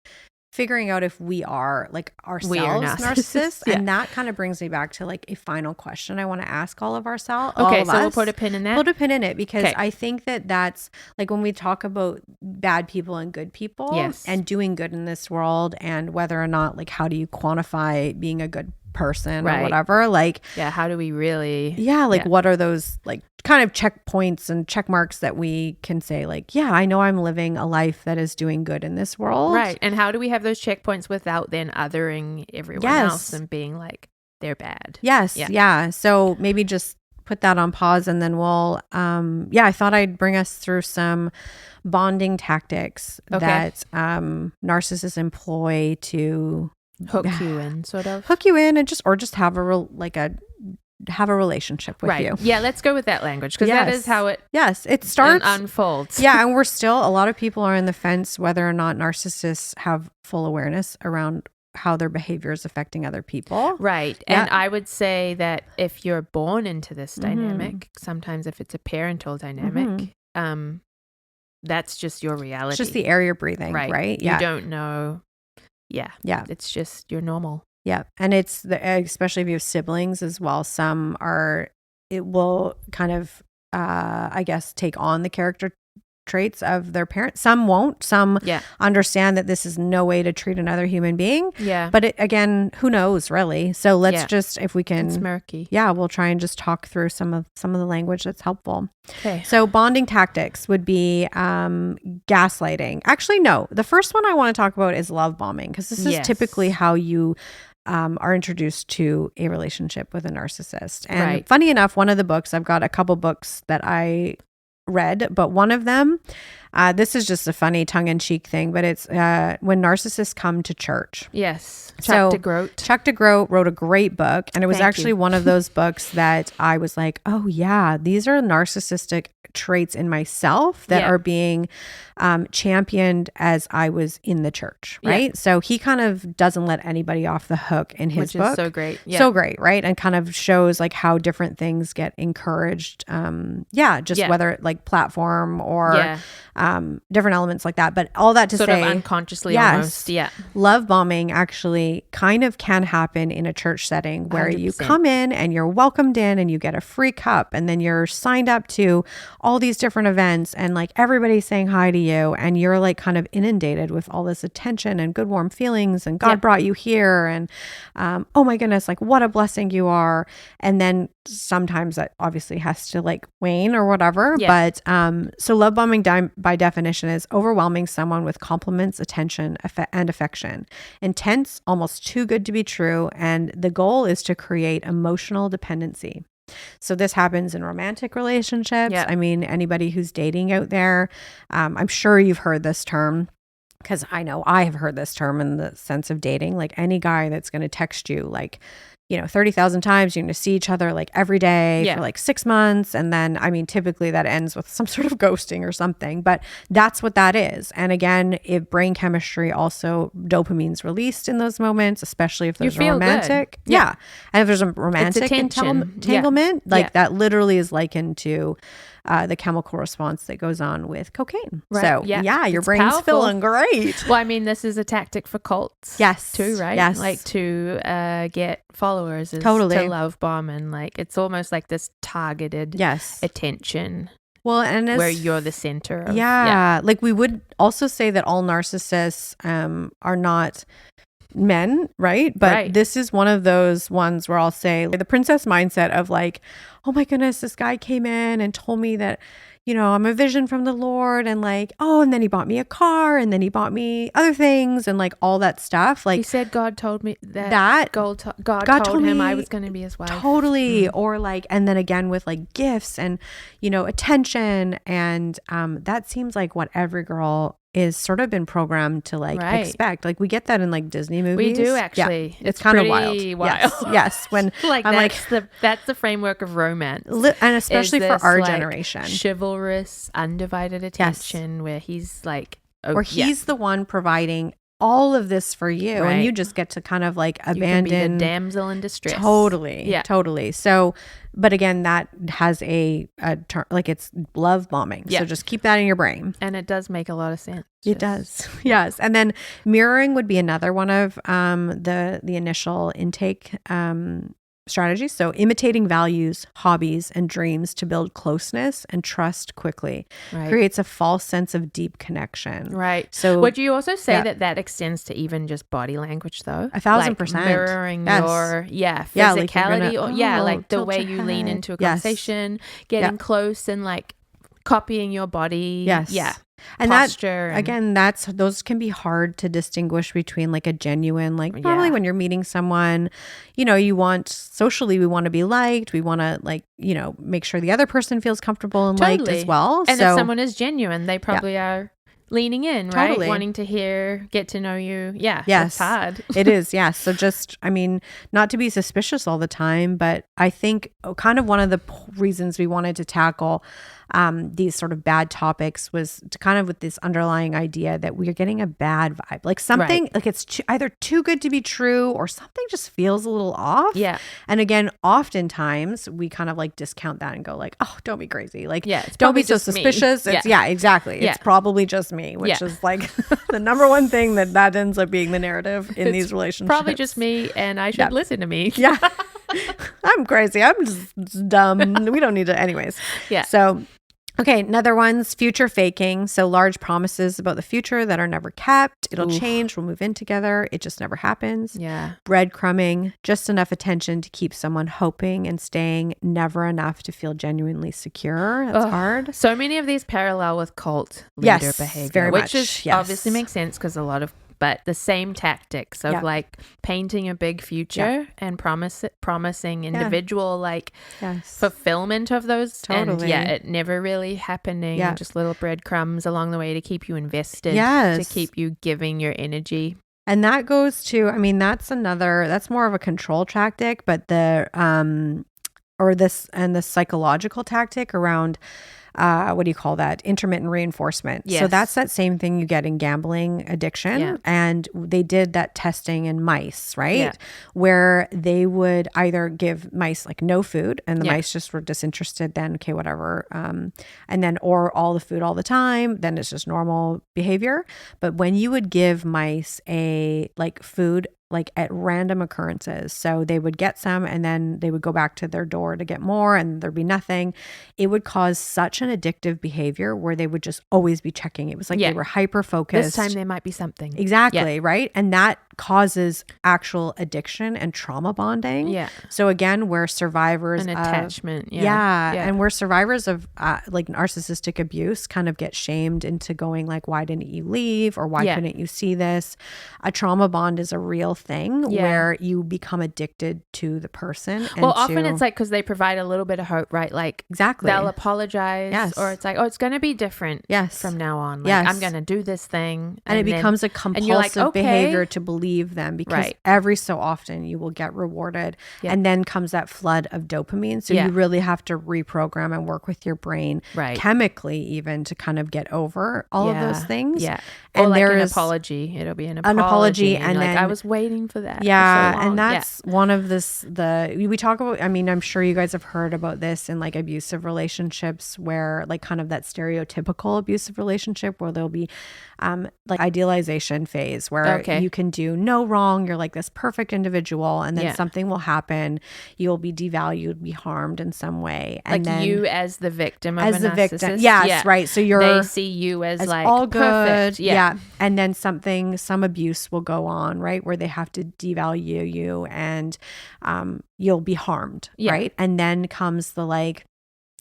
figuring out if we are like ourselves narcissists. And that kind of brings me back to like a final question I want to ask all of ourselves. Okay, so we'll put a pin in that. Put a pin in it, because I think that that's like when we talk about bad people and good people and doing good in this world, and whether or not, like, how do you quantify being a good person or whatever, like, how do we really what are those like kind of checkpoints and check marks that we can say, like, I know I'm living a life that is doing good in this world, right? And how do we have those checkpoints without then othering everyone else and being like they're bad? So maybe just put that on pause, and then we'll I thought I'd bring us through some bonding tactics that narcissists employ to hook you in and just have a relationship with you. Yeah, let's go with that language, because that is how it starts and unfolds. And we're still, a lot of people are in the fence whether or not narcissists have full awareness around how their behavior is affecting other people. Right. And I would say that if you're born into this dynamic, sometimes if it's a parental dynamic, that's just your reality. It's just the air you're breathing, right? You don't know. Yeah. It's just you're normal. Yeah. And it's especially if you have siblings as well. It will kind of, take on the character traits of their parents. Some won't. Some understand that this is no way to treat another human being. Yeah. But again, who knows really? So let's just, if we can, it's murky. Yeah, we'll try and just talk through some of the language that's helpful. Okay. So bonding tactics would be gaslighting. Actually, no. The first one I want to talk about is love bombing, because this is typically how you are introduced to a relationship with a narcissist. And funny enough, one of the books, I've got a couple books that I read, but one of them, this is just a funny tongue-in-cheek thing, but it's When Narcissists Come to Church. Yes. Chuck Degroat wrote a great book, and it was one of those books that I was like, oh yeah, these are narcissistic traits in myself that are being championed as I was in the church, right? Yeah. So he kind of doesn't let anybody off the hook in his book. Which is so great. Yeah. So great, right? And kind of shows like how different things get encouraged. Whether like platform or different elements like that. But all that to say, sort of unconsciously almost. Yeah. Love bombing actually kind of can happen in a church setting where 100%. You come in and you're welcomed in and you get a free cup, and then you're signed up to all these different events, and like everybody's saying hi to you, and you're like kind of inundated with all this attention and good warm feelings, and God brought you here, and oh my goodness, like what a blessing you are. And then sometimes that obviously has to like wane or whatever. But so love bombing by definition is overwhelming someone with compliments, attention, and affection. Intense, almost too good to be true, and the goal is to create emotional dependency. So this happens in romantic relationships. Yeah. I mean, anybody who's dating out there, I'm sure you've heard this term, because I know I have heard this term in the sense of dating, like any guy that's going to text you like 30,000 times. You're going to see each other like every day for like 6 months. And then, I mean, typically that ends with some sort of ghosting or something, but that's what that is. And again, if brain chemistry, also dopamine's released in those moments, especially if there's a romantic. Yeah. And if there's a romantic entanglement, like that literally is likened to the chemical response that goes on with cocaine. Right. So your brain's powerful. Feeling great. Well, I mean, this is a tactic for cults. Yes. Too, right? Yes. Like to get followers is totally. To love bomb, and like it's almost like this targeted attention. Well, and where you're the center of. Like we would also say that all narcissists are not men, right? But this is one of those ones where I'll say the princess mindset of like, oh my goodness, this guy came in and told me that, I'm a vision from the Lord, and like, and then he bought me a car, and then he bought me other things, and like all that stuff. Like he said, God told me that God told him I was going to be his wife. Totally. Or like, and then again with like gifts and, attention. And that seems like what every girl is sort of been programmed to like expect. Like we get that in like Disney movies. We do actually. Yeah, it's kind of wild. Yes. When like that's the framework of romance, and especially for our generation, chivalrous, undivided attention, where he's like, he's the one providing all of this for you, and you just get to kind of like abandon. You can be the damsel in distress. Totally. So, but again, that has a term, like it's love bombing. So just keep that in your brain. And it does make a lot of sense. It does. Yes. And then mirroring would be another one of the initial intake strategies. So imitating values, hobbies, and dreams to build closeness and trust quickly creates a false sense of deep connection. Right. So would you also say that extends to even just body language though? 1,000%. Like mirroring your physicality like the way you lean into a conversation, getting close and like copying your body. Yes. Yeah. And posture those can be hard to distinguish between like a genuine, like probably when you're meeting someone, you want socially, we want to be liked. We want to like, make sure the other person feels comfortable and liked as well. And if someone is genuine, they probably are leaning in, right? Totally. Wanting to get to know you. Yeah. Yes. It's hard. It is. Yes. So just, I mean, not to be suspicious all the time, but I think kind of one of the reasons we wanted to tackle these sort of bad topics was to kind of with this underlying idea that we're getting a bad vibe, like something like it's either too good to be true or something just feels a little off. Yeah. And again, oftentimes we kind of like discount that and go like, oh, don't be crazy. Like, it's don't be so suspicious. It's, exactly. It's probably just me, which is like the number one thing that ends up being the narrative in these relationships. Probably just me, and I should listen to me. Yeah. I'm crazy. I'm just dumb. We don't need to anyways. Yeah. So, okay, another one's future faking. So large promises about the future that are never kept. It'll change. We'll move in together. It just never happens. Yeah. Breadcrumbing. Just enough attention to keep someone hoping and staying. Never enough to feel genuinely secure. That's hard. So many of these parallel with cult leader behavior. Very which much. Obviously makes sense because but the same tactics of like painting a big future and promising individual fulfillment of those. Totally. And it never really happening. Just little breadcrumbs along the way to keep you invested, to keep you giving your energy. And that goes to, I mean, that's more of a control tactic, but the psychological tactic around what do you call that? Intermittent reinforcement. Yes. So that's that same thing you get in gambling addiction. Yeah. And they did that testing in mice, right? Yeah. Where they would either give mice like no food and the mice just were disinterested, then okay, whatever. And then, or all the food all the time, then it's just normal behavior. But when you would give mice a like food like at random occurrences. So they would get some and then they would go back to their door to get more and there'd be nothing. It would cause such an addictive behavior where they would just always be checking. It was like they were hyper focused. This time there might be something. Exactly, right? And that causes actual addiction and trauma bonding. Yeah. So again, we're survivors of attachment. And we're survivors of like narcissistic abuse kind of get shamed into going like, why didn't you leave? Or why couldn't you see this? A trauma bond is a real thing where you become addicted to the person. And often it's like, because they provide a little bit of hope, right? Like exactly, they'll apologize or it's like, oh, it's going to be different from now on. Like I'm going to do this thing. And it becomes a compulsive behavior to believe believe them, because every so often you will get rewarded. And then comes that flood of dopamine. So you really have to reprogram and work with your brain chemically even to kind of get over all of those things. Yeah. And or like there an is apology. It'll be an apology. And like, I was waiting for that. Yeah. For so long. And that's one of we talk about, I mean, I'm sure you guys have heard about this in like abusive relationships, where like kind of that stereotypical abusive relationship where there'll be like idealization phase where you can do no wrong. You're like this perfect individual, and then something will happen. You'll be devalued, be harmed in some way. And like then you as the victim of a narcissist. Yes, right. So they see you as like all good. Perfect. Yeah. And then some abuse will go on, right? Where they have to devalue you, and you'll be harmed, right? And then comes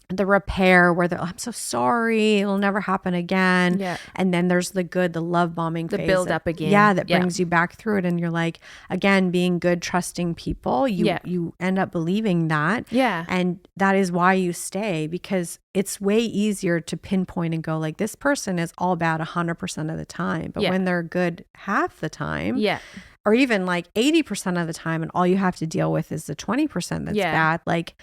the repair where they're, I'm so sorry, it'll never happen again. And then there's the love bombing phase, build up again. That brings you back through it. And you're like, again, being good, trusting people, you end up believing that. And that is why you stay, because it's way easier to pinpoint and go like, this person is all bad 100% of the time. But when they're good half the time, or even like 80% of the time, and all you have to deal with is the 20% that's bad, like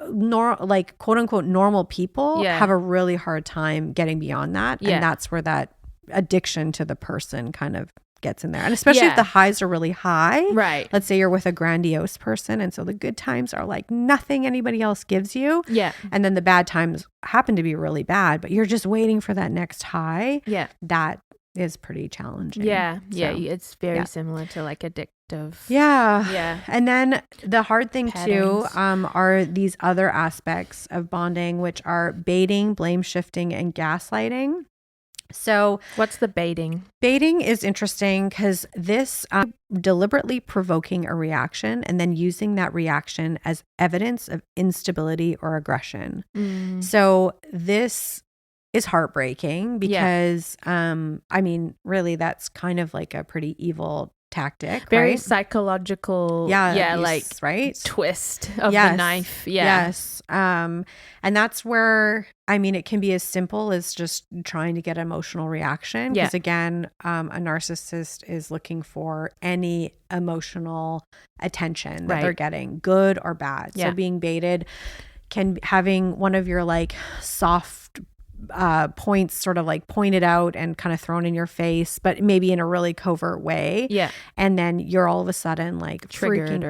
like quote unquote normal people have a really hard time getting beyond that. And that's where that addiction to the person kind of gets in there. And especially if the highs are really high, right? Let's say you're with a grandiose person, and so the good times are like nothing anybody else gives you. And then the bad times happen to be really bad, but you're just waiting for that next high. That is pretty challenging. It's very similar to like addictive. And then the hard thing too are these other aspects of bonding, which are baiting, blame shifting, and gaslighting. So what's the baiting? Baiting is interesting because this deliberately provoking a reaction and then using that reaction as evidence of instability or aggression. So this is heartbreaking because I mean, really, that's kind of like a pretty evil tactic, very right? Psychological, abuse, like right? Twist of the knife, and that's where, I mean, it can be as simple as just trying to get an emotional reaction, because again, a narcissist is looking for any emotional attention that they're getting, good or bad. So being baited having one of your like soft points sort of like pointed out and kind of thrown in your face, but maybe in a really covert way. And then you're all of a sudden like triggered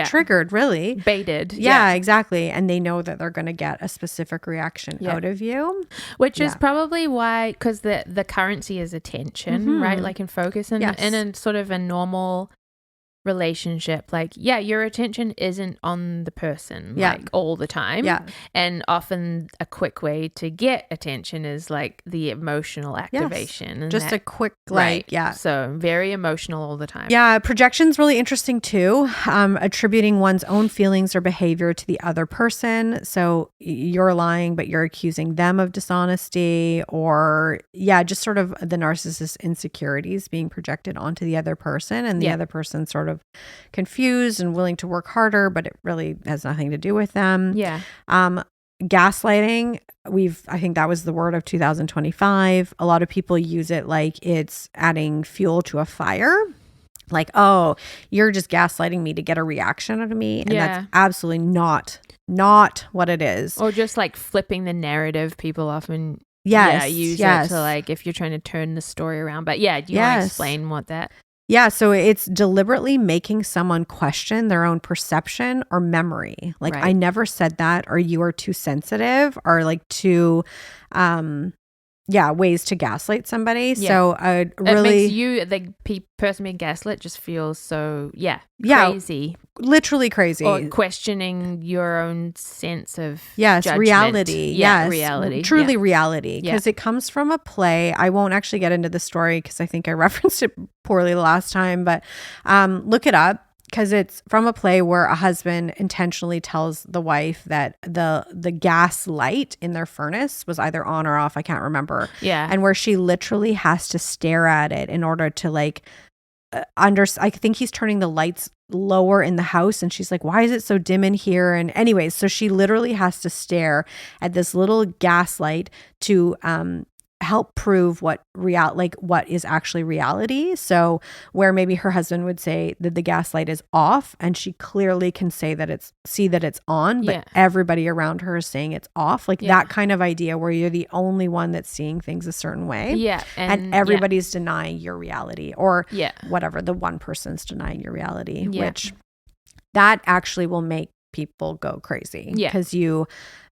triggered, really. Baited. Exactly. And they know that they're going to get a specific reaction out of you. Which is probably why, because the currency is attention, right? Like in focus and in sort of a normal relationship, like your attention isn't on the person like all the time, and often a quick way to get attention is like the emotional activation, and just a quick so very emotional all the time. Projection's really interesting too, attributing one's own feelings or behavior to the other person. So you're lying but you're accusing them of dishonesty, or just sort of the narcissist's insecurities being projected onto the other person, and the other person sort of confused and willing to work harder, but it really has nothing to do with them. Gaslighting, I think that was the word of 2025. A lot of people use it like it's adding fuel to a fire. Like, oh, you're just gaslighting me to get a reaction out of me. And that's absolutely not what it is. Or just like flipping the narrative. People often use it to like, if you're trying to turn the story around. But do you want to explain what that? So it's deliberately making someone question their own perception or memory. Like, I never said that, or you are too sensitive, or like too, ways to gaslight somebody. So really, it makes you, the person being gaslit, just feels so crazy, literally crazy, or questioning your own sense of reality. Reality, truly reality, because it comes from a play. I won't actually get into the story because I think I referenced it poorly the last time, but look it up. Because it's from a play where a husband intentionally tells the wife that the gas light in their furnace was either on or off. I can't remember. And where she literally has to stare at it in order to like I think he's turning the lights lower in the house, and she's like, why is it so dim in here? And anyways, so she literally has to stare at this little gas light to help prove what is actually reality. So where maybe her husband would say that the gas light is off, and she clearly can see that it's on, but everybody around her is saying it's off. Like that kind of idea where you're the only one that's seeing things a certain way. Yeah. And everybody's denying your reality, or whatever, the one person's denying your reality, which that actually will make people go crazy. Because you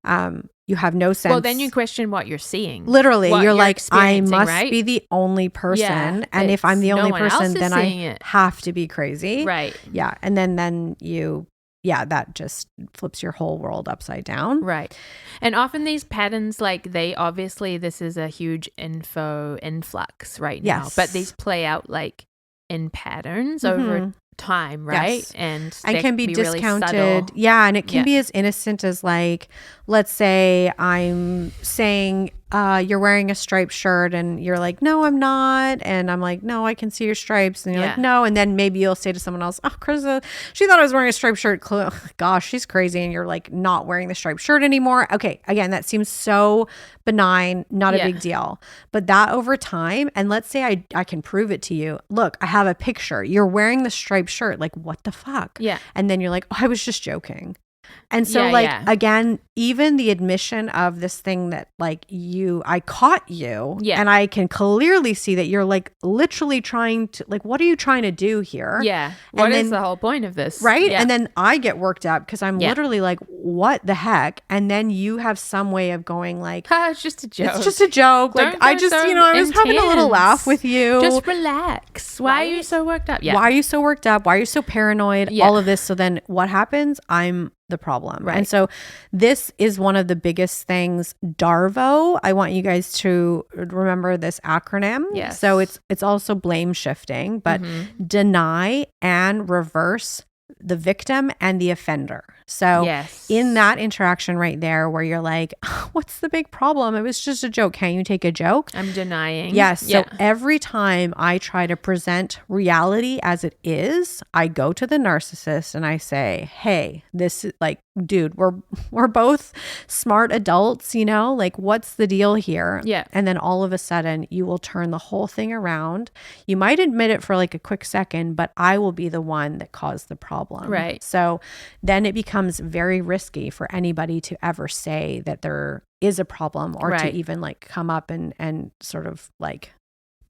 have no sense. Well, then you question what you're seeing. Literally, you're like, I must be the only person. And if I'm the only person, then I have to be crazy. Right. Yeah. And then that just flips your whole world upside down. Right. And often these patterns, like this is a huge info influx right now. But these play out like in patterns over time, right? Yes. And can be discounted. Really and it can be as innocent as like, let's say I'm saying you're wearing a striped shirt, and you're like, no, I'm not, and I'm like, no, I can see your stripes, and you're like, no, and then maybe you'll say to someone else, oh, Christa, she thought I was wearing a striped shirt, gosh, she's crazy, and you're like not wearing the striped shirt anymore. Okay, again, that seems so benign, not a big deal, but that over time, and let's say I can prove it to you, look, I have a picture, you're wearing the striped shirt, like what the fuck? And then you're like, oh, I was just joking. And so again, even the admission of this thing that like I caught you, and I can clearly see that you're like literally trying to, like, what are you trying to do here? Yeah. What is the whole point of this? Right. And then I get worked up because I'm literally like, what the heck? And then you have some way of going like, it's just a joke. It's just a joke. Like I just, I was having a little laugh with you. Just relax. Why are you so worked up? Why are you so worked up? Why are you so paranoid? All of this. So then what happens? I'm the problem. Right. And so this is one of the biggest things. DARVO, I want you guys to remember this acronym. Yes. So it's also blame shifting, but deny and reverse the victim and the offender. So in that interaction right there where you're like, what's the big problem? It was just a joke. Can you take a joke? I'm denying. Yes. So every time I try to present reality as it is, I go to the narcissist and I say, hey, this is like, dude, we're both smart adults, like what's the deal here? Yeah. And then all of a sudden you will turn the whole thing around. You might admit it for like a quick second, but I will be the one that caused the problem. Right. So then it becomes very risky for anybody to ever say that there is a problem or to even like come up and sort of like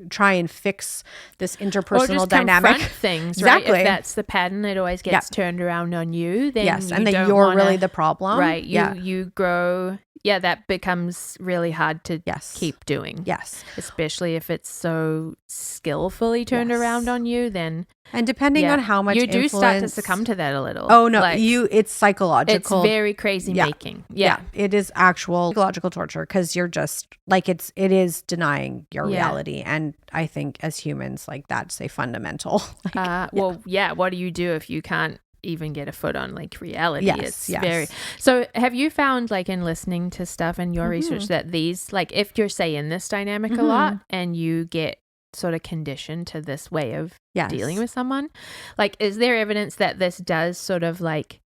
try and fix this interpersonal or just dynamic things. Exactly. Right? If that's the pattern, it always gets turned around on you. Then and then you're really the problem. Right. You grow. Yeah, that becomes really hard to keep doing. Yes. Especially if it's so skillfully turned around on you, then. And depending on how much you do start to succumb to that a little. Oh, no. It's psychological. It's very crazy making. Yeah. It is actual psychological torture because you're just like, it is denying your reality. And I think as humans, like that's a fundamental. Well, what do you do if you can't even get a foot on like reality? Very. So have you found like in listening to stuff and your research that these, like if you're say in this dynamic a lot and you get sort of conditioned to this way of dealing with someone, like is there evidence that this does sort of like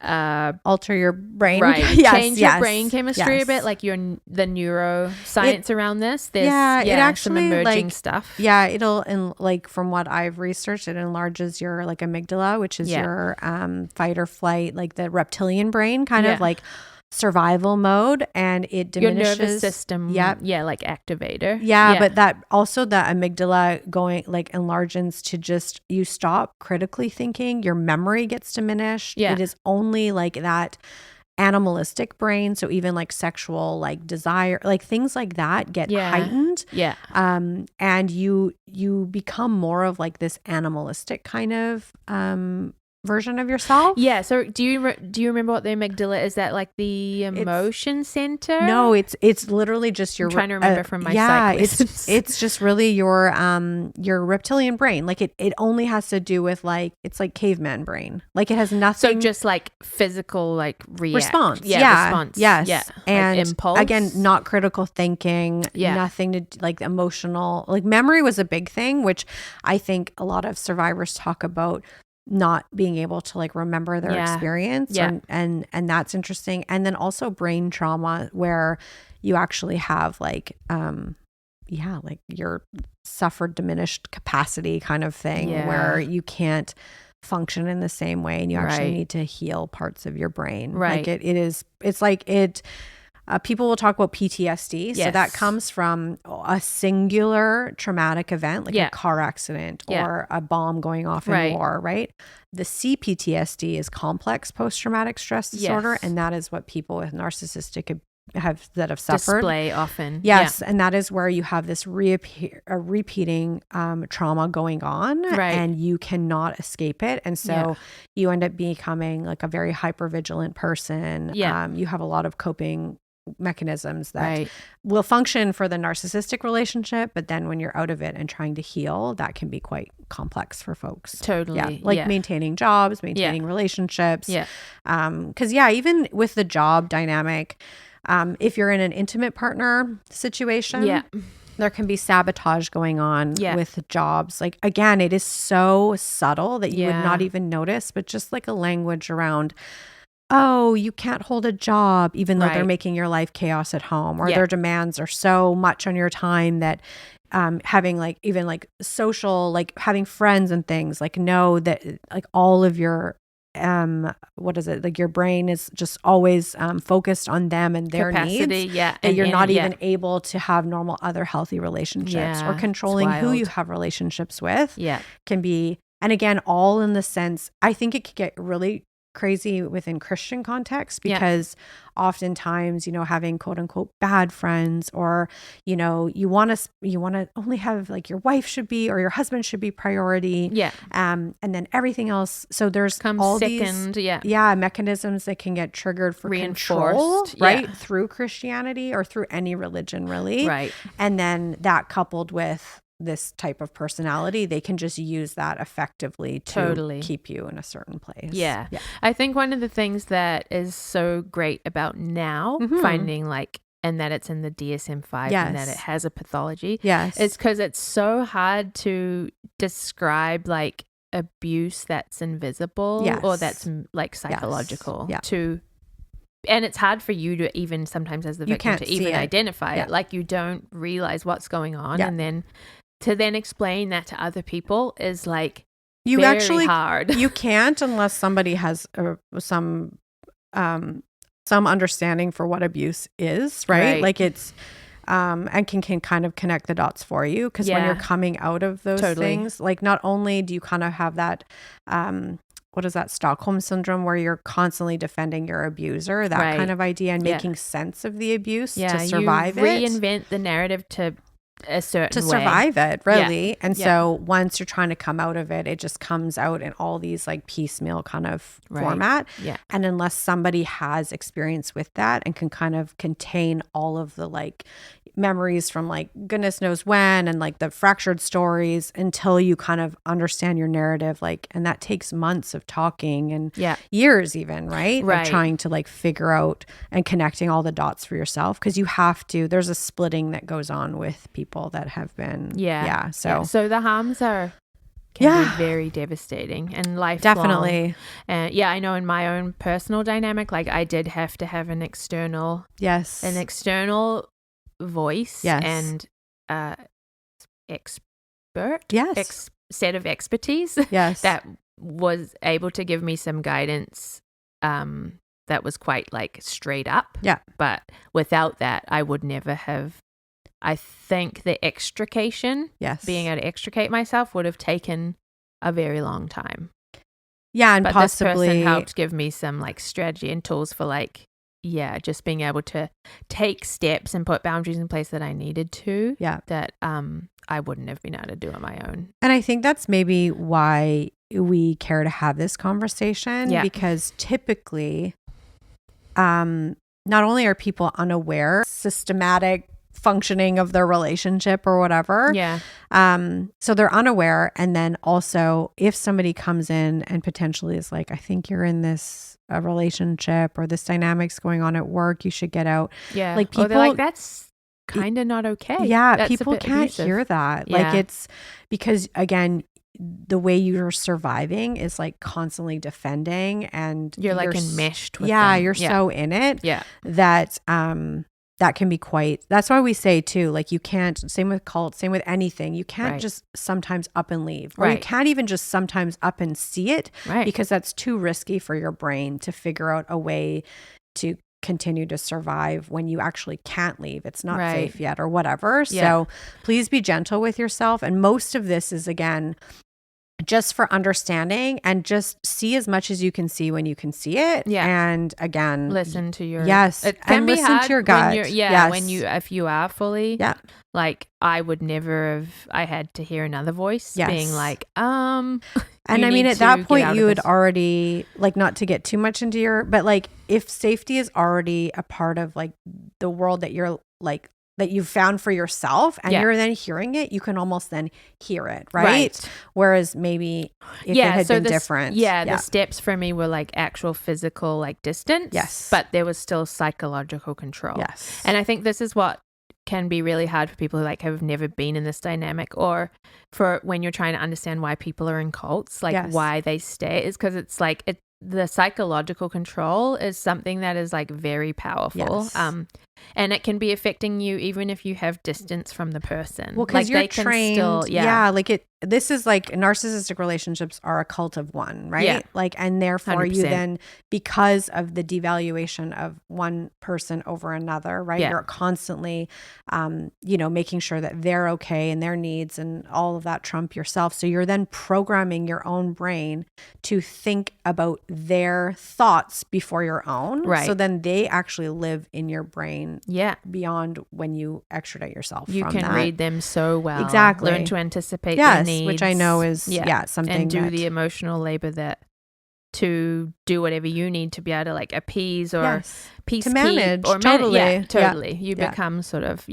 alter your brain, right? Change your brain chemistry a bit, like the neuroscience around this. There's, it actually some emerging like, stuff. Yeah, it'll like from what I've researched, it enlarges your like amygdala, which is your fight or flight, like the reptilian brain, kind of like survival mode, and it diminishes your nervous system. Like activator. But that also the amygdala going like enlarges to just you stop critically thinking, your memory gets diminished. It is only like that animalistic brain, so even like sexual like desire, like things like that get heightened. And you become more of like this animalistic kind of version of yourself. So do you remember what the amygdala is? That like the emotion center? No, it's literally just your. I'm trying to remember from my psych. It's just really your reptilian brain. Like it only has to do with like it's like caveman brain. Like it has nothing. So just like physical like response. Response. Yes. Yeah. And like impulse. Again, not critical thinking. Nothing to like emotional. Like memory was a big thing, which I think a lot of survivors talk about. not being able to like remember their experience. Yeah. And that's interesting. And then also brain trauma, where you actually have like, like your suffered diminished capacity kind of thing, where you can't function in the same way, and you actually need to heal parts of your brain. Like it's like people will talk about PTSD. So that comes from a singular traumatic event, like a car accident or a bomb going off in war, right? The CPTSD is complex post-traumatic stress disorder. And that is what people with narcissistic have suffered. Display often. Yes. And that is where you have this repeating trauma going on, and you cannot escape it. And so you end up becoming like a very hypervigilant person. You have a lot of coping mechanisms that will function for the narcissistic relationship, but then when you're out of it and trying to heal, that can be quite complex for folks. Totally. Maintaining jobs, maintaining relationships. Because even with the job dynamic, if you're in an intimate partner situation, there can be sabotage going on with jobs. Like, again, it is so subtle that you would not even notice, but just like a language around, oh, you can't hold a job, even though they're making your life chaos at home, or their demands are so much on your time that having like even like social, like having friends and things, like know that like all of your what is it, like your brain is just always focused on them and their capacity, needs, that and you're not even able to have normal other healthy relationships, or controlling who you have relationships with can be. And again, all in the sense, I think it could get really crazy within Christian context, because oftentimes, having quote unquote bad friends, or, you want to only have like your wife should be, or your husband should be priority. And then everything else. So there's all second, these mechanisms that can get triggered for control, through Christianity or through any religion really. And then that coupled with this type of personality, they can just use that effectively to keep you in a certain place. I think one of the things that is so great about now finding like, and that it's in the DSM-5 and that it has a pathology, is because it's so hard to describe like abuse that's invisible or that's like psychological and it's hard for you to even sometimes as the victim to even identify it. Like you don't realize what's going on, and then to then explain that to other people is like very hard. You can't unless somebody has some understanding for what abuse is, right? Like it's and can kind of connect the dots for you, because when you're coming out of those things, like not only do you kind of have that what is that, Stockholm syndrome, where you're constantly defending your abuser, that kind of idea, and making sense of the abuse to survive it. Reinvent the narrative to a certain to survive it, really. And so once you're trying to come out of it, it just comes out in all these like piecemeal kind of format. And unless somebody has experience with that and can kind of contain all of the like memories from like goodness knows when, and like the fractured stories, until you kind of understand your narrative, like, and that takes months of talking and years even, right? Of trying to like figure out and connecting all the dots for yourself, because you have to, there's a splitting that goes on with people that have been so the harms can be very devastating and lifelong. Definitely. And I know in my own personal dynamic, like I did have to have an external voice and expert set of expertise that was able to give me some guidance that was quite like straight up. But without that, I would never have. I think the extrication, being able to extricate myself, would have taken a very long time. And but possibly this person helped give me some like strategy and tools for like, just being able to take steps and put boundaries in place that I needed to. That I wouldn't have been able to do on my own. And I think that's maybe why we care to have this conversation, because typically, not only are people unaware, systematic functioning of their relationship or whatever. So they're unaware. And then also if somebody comes in and potentially is like, I think you're in this relationship, or this dynamic's going on at work, you should get out. Like people, they're like, that's kind of not okay. People can't hear that. Like it's because again, the way you're surviving is like constantly defending, and you're like enmeshed with them. You're yeah. so in it yeah. that that can be quite, that's why we say too, like you can't, same with cults, same with anything, you can't just sometimes up and leave, or you can't even just sometimes up and see it, because that's too risky for your brain to figure out a way to continue to survive when you actually can't leave. It's not safe yet or whatever. So please be gentle with yourself. And most of this is, again, just for understanding, and just see as much as you can see when you can see it. Yeah. And again, listen to your, it can be listen to your gut. When if you are fully, like I would never have, I had to hear another voice being like, and I mean, at that point you would already, like, not to get too much into your, but like if safety is already a part of like the world that you're like, that you've found for yourself, and you're then hearing it, you can almost then hear it, right? Whereas maybe if it had been different. The steps for me were like actual physical like distance, but there was still psychological control. And I think this is what can be really hard for people who like have never been in this dynamic, or for when you're trying to understand why people are in cults, like why they stay, is because it's like the psychological control is something that is like very powerful. And it can be affecting you even if you have distance from the person. Well, because you're trained. This is like narcissistic relationships are a cult of one, right? Yeah. Like, and therefore 100%. You then, because of the devaluation of one person over another, right? You're constantly, making sure that they're okay and their needs and all of that trump yourself. So you're then programming your own brain to think about their thoughts before your own. Right. So then they actually live in your brain. Beyond when you extradite yourself. You can read them so well. Exactly. Learn to anticipate their needs. Which I know is something. And do the emotional labor to do whatever you need to be able to like appease or peace to manage or totally. Totally. You become sort of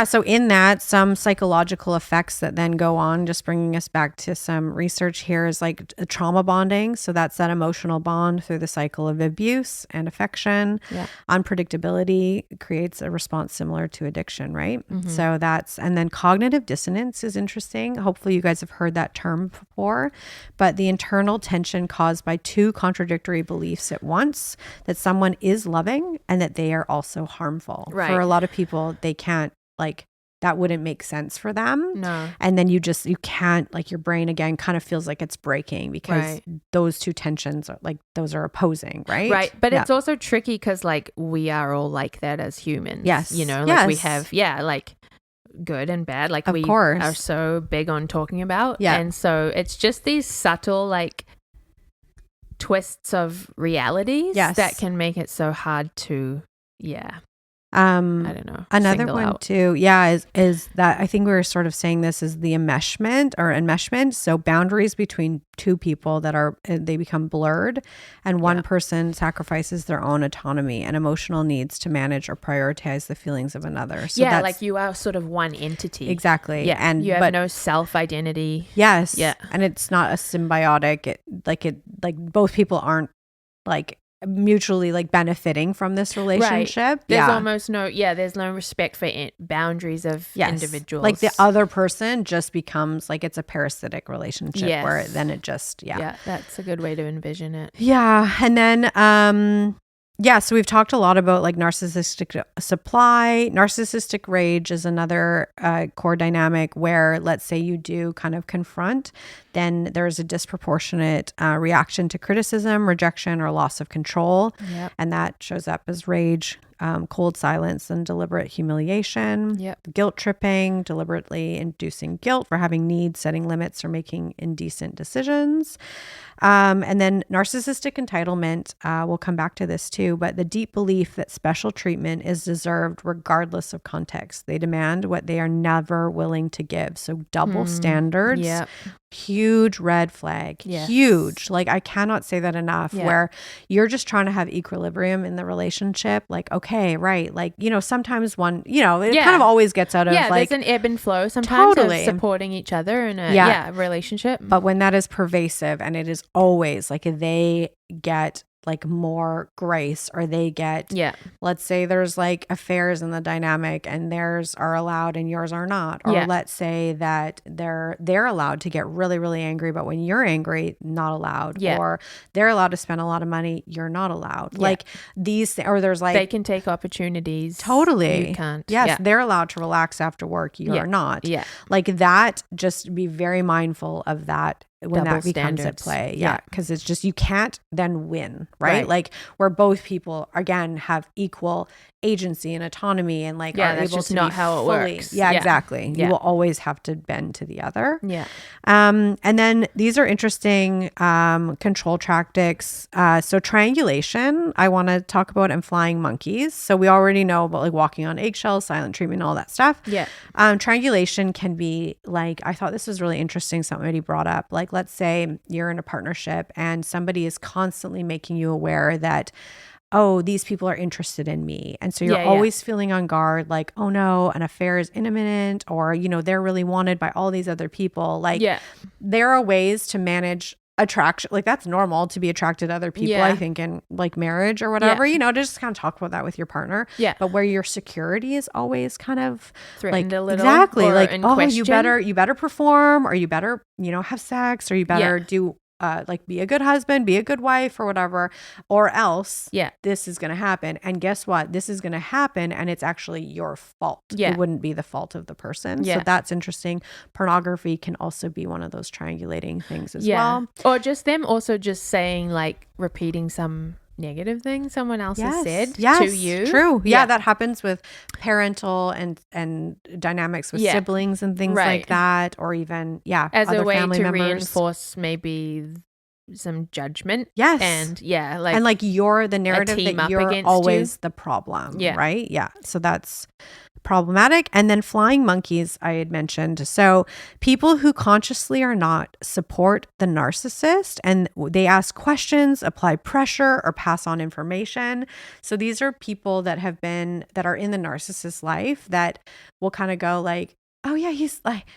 so in that, some psychological effects that then go on, just bringing us back to some research here, is like trauma bonding. So that's that emotional bond through the cycle of abuse and affection. Unpredictability creates a response similar to addiction, right? So and then cognitive dissonance is interesting. Hopefully you guys have heard that term before, but the internal tension caused by two contradictory beliefs at once, that someone is loving and that they are also harmful. For a lot of people, they can't, like, that wouldn't make sense for them. No. And then you can't, like, your brain again kind of feels like it's breaking because those two tensions are like, those are opposing, right? Right. But it's also tricky because like we are all like that as humans. Yes. Like we have, like good and bad, like we are so big on talking about. Yeah. And so it's just these subtle like twists of realities that can make it so hard to, I don't know. Another one out. Too, is that I think we were sort of saying this is the enmeshment. So boundaries between two people they become blurred, and one person sacrifices their own autonomy and emotional needs to manage or prioritize the feelings of another. So like you are sort of one entity. Exactly. Yeah, and you have no self-identity. Yes. Yeah, and it's not a symbiotic. Both people aren't like mutually like benefiting from this relationship. There's almost there's no respect for boundaries of individuals. Like the other person just becomes like it's a parasitic relationship where then it just that's a good way to envision it. And then so we've talked a lot about like narcissistic supply. Narcissistic rage is another core dynamic where, let's say you do kind of confront, then there's a disproportionate reaction to criticism, rejection, or loss of control. Yep. And that shows up as rage, cold silence, and deliberate humiliation. Yep. Guilt tripping, deliberately inducing guilt for having needs, setting limits, or making indecent decisions. And then narcissistic entitlement, we'll come back to this too, but the deep belief that special treatment is deserved regardless of context. They demand what they are never willing to give. So double standards, huge red flag, huge. Like I cannot say that enough, where you're just trying to have equilibrium in the relationship. Like, okay, right. Like, sometimes one, it kind of always gets out of like. There's an ebb and flow sometimes of supporting each other in a relationship. But when that is pervasive and it is always like they get like more grace, or they get, let's say there's like affairs in the dynamic and theirs are allowed and yours are not. Or let's say that they're allowed to get really, really angry, but when you're angry, not allowed. Or they're allowed to spend a lot of money, you're not allowed. Like these, or there's like, they can take opportunities. Totally. You can't. Yes. They're allowed to relax after work. You're not. Yeah. Like that, just be very mindful of that when Double that becomes standards. at play. Yeah. Because it's just, you can't then win, right? Like where both people, again, have equal agency and autonomy and like are that's able just to not be how it fully, works. Exactly. You will always have to bend to the other. And then these are interesting control tactics. So triangulation, I want to talk about, and flying monkeys. So we already know about like walking on eggshells, silent treatment, all that stuff. Triangulation can be like, I thought this was really interesting. Somebody brought up, like, let's say you're in a partnership and somebody is constantly making you aware that, oh, these people are interested in me. And so you're always feeling on guard, like, oh no, an affair is imminent, or, you know, they're really wanted by all these other people. Like there are ways to manage attraction. Like that's normal to be attracted to other people, I think, in like marriage or whatever, you know, to just kind of talk about that with your partner. But where your security is always kind of threatened like, a little. exactly. Like, oh, question. you better perform, or you better, you know, have sex, or you better do like be a good husband, be a good wife, or whatever, or else this is going to happen. And guess what? This is going to happen, and it's actually your fault. It wouldn't be the fault of the person. So that's interesting. Pornography can also be one of those triangulating things as well. Or just them also just saying, like, repeating some negative thing someone else has said to you. True. Yeah, that happens with parental and dynamics with siblings and things like that, or even as other a way family to members. Reinforce maybe some judgment. And like you're the narrative that you're always the problem. Right. So that's problematic. And then flying monkeys, I had mentioned. So people who consciously or not support the narcissist, and they ask questions, apply pressure, or pass on information. So these are people that are in the narcissist's life that will kind of go like, oh yeah,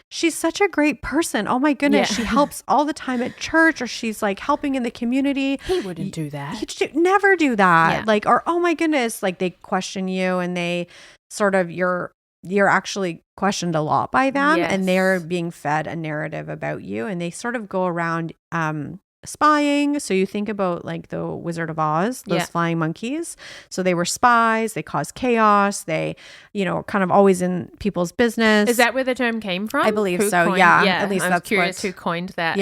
she's such a great person. Oh my goodness, she helps all the time at church, or she's like helping in the community. He wouldn't do that. He'd never do that. Like, or oh my goodness, like they question you, and they sort of you're actually questioned a lot by them, and they're being fed a narrative about you, and they sort of go around spying. So you think about like the Wizard of Oz, those flying monkeys. So they were spies, they caused chaos, they, you know, kind of always in people's business. Is that where the term came from? I believe so. At least I'm curious who coined that.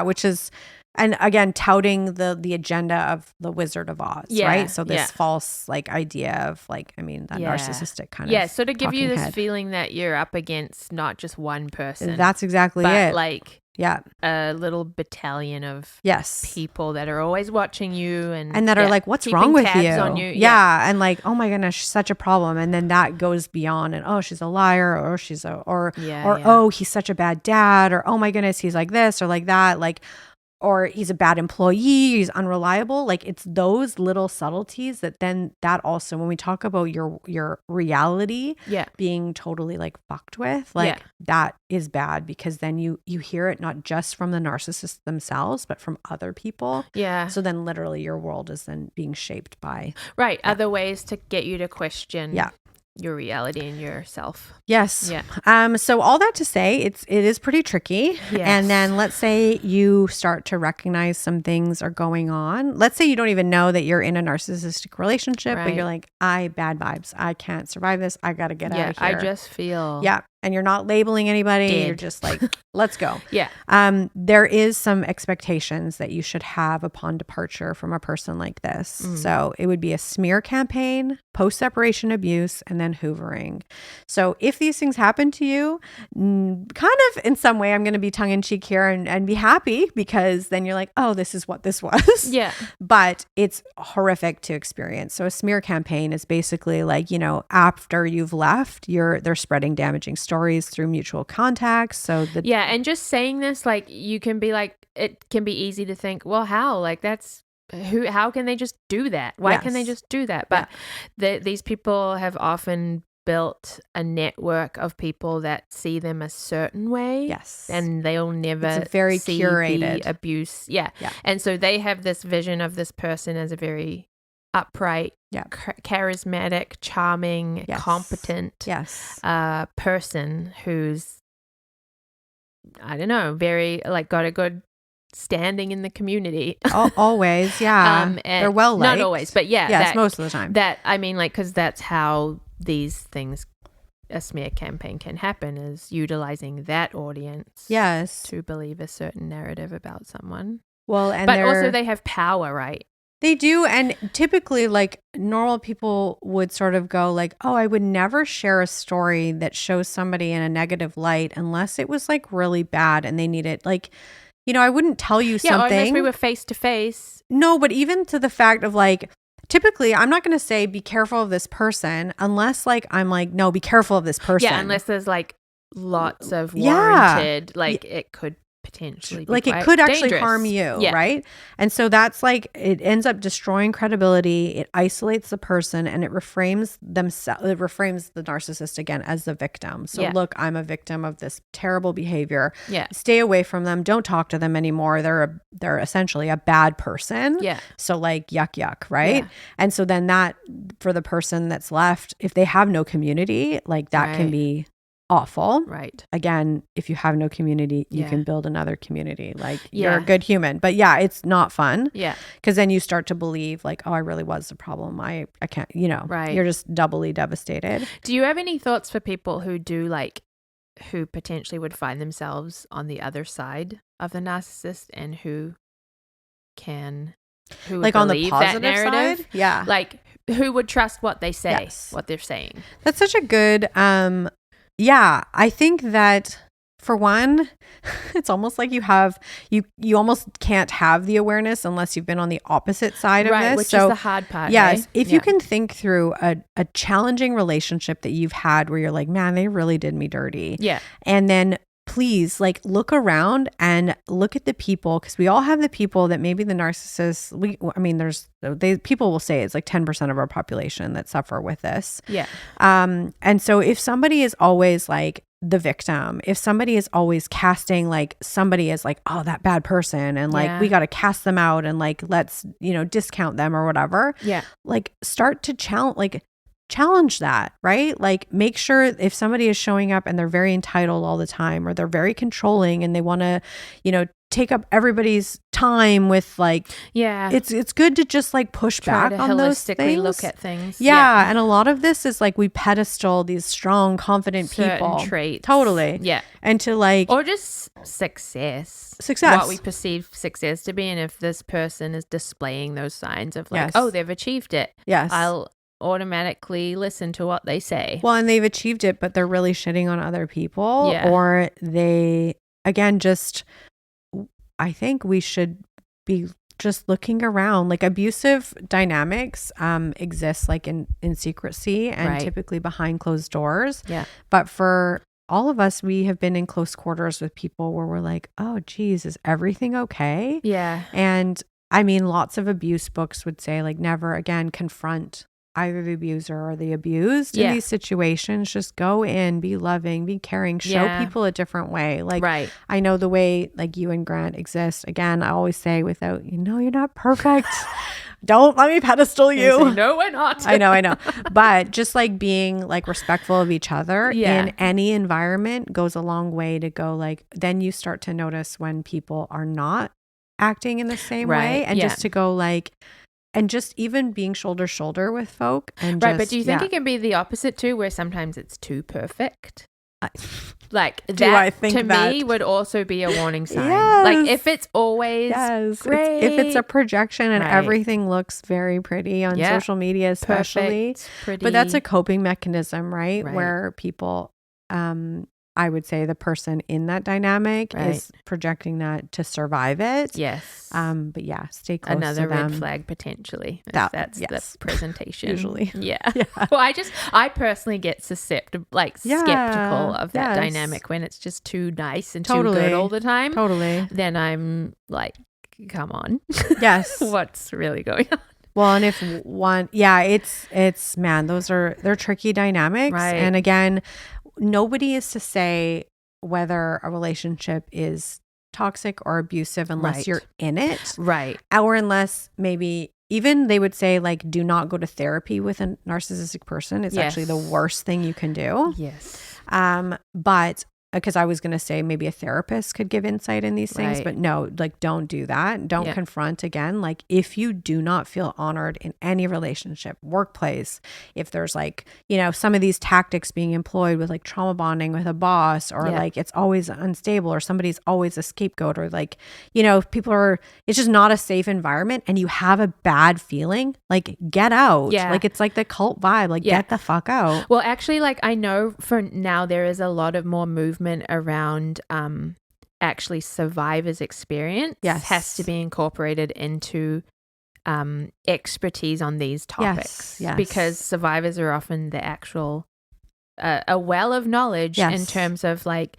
Which is, and again, touting the agenda of the Wizard of Oz, right? So this false like idea of like, I mean, that narcissistic kind of so to give you this feeling that you're up against not just one person. That's exactly it. Like a little battalion of people that are always watching you and that are like, what's wrong with you? On you. And like, oh my goodness, she's such a problem. And then that goes beyond, and oh, she's a liar, or she's oh, he's such a bad dad, or oh my goodness, he's like this or like that, like, or he's a bad employee, he's unreliable. Like it's those little subtleties that also, when we talk about your reality being totally like fucked with, like that is bad, because then you hear it not just from the narcissists themselves, but from other people. So then literally your world is then being shaped by other ways to get you to question your reality and yourself. So all that to say, it is pretty tricky. And then let's say you start to recognize some things are going on. Let's say you don't even know that you're in a narcissistic relationship, but you're like, bad vibes, I can't survive this, I gotta get out of here. I just feel and you're not labeling anybody. Dead. You're just like, let's go. There is some expectations that you should have upon departure from a person like this. So it would be a smear campaign, post-separation abuse, and then hoovering. So if these things happen to you, kind of in some way, I'm going to be tongue-in-cheek here and be happy, because then you're like, oh, this is what this was. But it's horrific to experience. So a smear campaign is basically like, you know, after you've left, they're spreading damaging stories through mutual contacts. So and just saying this, like, you can be like, it can be easy to think, well, how? Like, that's how can they just do that? Why can they just do that? But these people have often built a network of people that see them a certain way. Yes. And they'll never it's very see curated the abuse. Yeah. And so they have this vision of this person as a very upright, charismatic, charming, competent person who's, I don't know, very like got a good standing in the community. Always, yeah. They're well liked. Not always, but yes, most of the time. That, I mean, like, because that's how these things, a smear campaign can happen, is utilizing that audience to believe a certain narrative about someone. Well, and but also they have power, right? They do. And typically, like, normal people would sort of go like, oh, I would never share a story that shows somebody in a negative light unless it was like really bad and they need it. Like, you know, I wouldn't tell you something. Yeah, unless we were face to face. No, but even to the fact of like, typically, I'm not going to say be careful of this person unless like I'm like, no, be careful of this person. Yeah, unless there's like lots of warranted, like it could potentially be like it could actually dangerous. harm you, right? And so that's like, it ends up destroying credibility. It isolates the person and it reframes themselves. It reframes the narcissist again as the victim. So look, I'm a victim of this terrible behavior. Stay away from them. Don't talk to them anymore. They're essentially a bad person. So like yuck, right? And so then that, for the person that's left, if they have no community, like that can be awful. Right. Again, if you have no community, you can build another community. Like you're a good human. But yeah, it's not fun. Yeah. Because then you start to believe like, oh, I really was the problem. I can't, you know, you're just doubly devastated. Do you have any thoughts for people who do like, who potentially would find themselves on the other side of the narcissist and who like on the positive that narrative? Side? Yeah. Like who would trust what they say, what they're saying? That's such a good, I think that for one, it's almost like you almost can't have the awareness unless you've been on the opposite side of this. Which is the hard part. Yes. If you can think through a challenging relationship that you've had where you're like, man, they really did me dirty. Yeah. And then please like look around and look at the people, because we all have the people that maybe the narcissists, people will say it's like 10% of our population that suffer with this. Yeah. And so if somebody is always like the victim, if somebody is always casting like somebody as like, oh, that bad person, and like we got to cast them out and like let's, you know, discount them or whatever. Yeah. Like start to challenge that, right? Like make sure if somebody is showing up and they're very entitled all the time, or they're very controlling and they want to, you know, take up everybody's time with like, it's good to just like push back on those things. Look at things. Yeah. And a lot of this is like we pedestal these strong, confident people. Traits. Totally. Yeah. And to like, or just success, what we perceive success to be. And if this person is displaying those signs of like, oh, they've achieved it. Yes. I'll automatically listen to what they say. Well, and they've achieved it, but they're really shitting on other people, or they, again, just, I think we should be just looking around. Like abusive dynamics exist like in secrecy and typically behind closed doors. Yeah. But for all of us, we have been in close quarters with people where we're like, oh, geez, is everything okay? Yeah. And I mean, lots of abuse books would say like never again confront either the abuser or the abused in these situations. Just go in, be loving, be caring, show people a different way. Like I know the way like you and Grant exist. Again, I always say without, you know, you're not perfect. Don't let me pedestal you. Say, no, we're not. I know. But just like being like respectful of each other in any environment goes a long way to go like, then you start to notice when people are not acting in the same way, and just to go like, and just even being shoulder to shoulder with folk. And but do you think it can be the opposite too, where sometimes it's too perfect? Like that to me would also be a warning sign. Like if it's always great. If it's a projection and everything looks very pretty on social media especially. Perfect, but that's a coping mechanism, right? Where people, I would say the person in that dynamic is projecting that to survive it. Yes. But yeah, stay close Another to them. red flag potentially. That's the presentation. Usually. Yeah. Well, I personally get skeptical of that dynamic when it's just too nice and too good all the time. Totally. Then I'm like, come on. Yes. What's really going on? Well, and if one, it's man, they're tricky dynamics. Right. And again, nobody is to say whether a relationship is toxic or abusive unless you're in it. Right. Or unless maybe even they would say like, do not go to therapy with a narcissistic person. It's actually the worst thing you can do. Yes. But because I was going to say maybe a therapist could give insight in these things, but no, like don't do that. Don't confront again. Like if you do not feel honored in any relationship, workplace, if there's like, you know, some of these tactics being employed with like trauma bonding with a boss or like it's always unstable or somebody's always a scapegoat or like, you know, it's just not a safe environment and you have a bad feeling, like get out. Yeah. Like it's like the cult vibe, like get the fuck out. Well, actually, like I know for now there is a lot of more movement around actually survivors' experience has to be incorporated into expertise on these topics. Yes. Because survivors are often the actual a well of knowledge in terms of like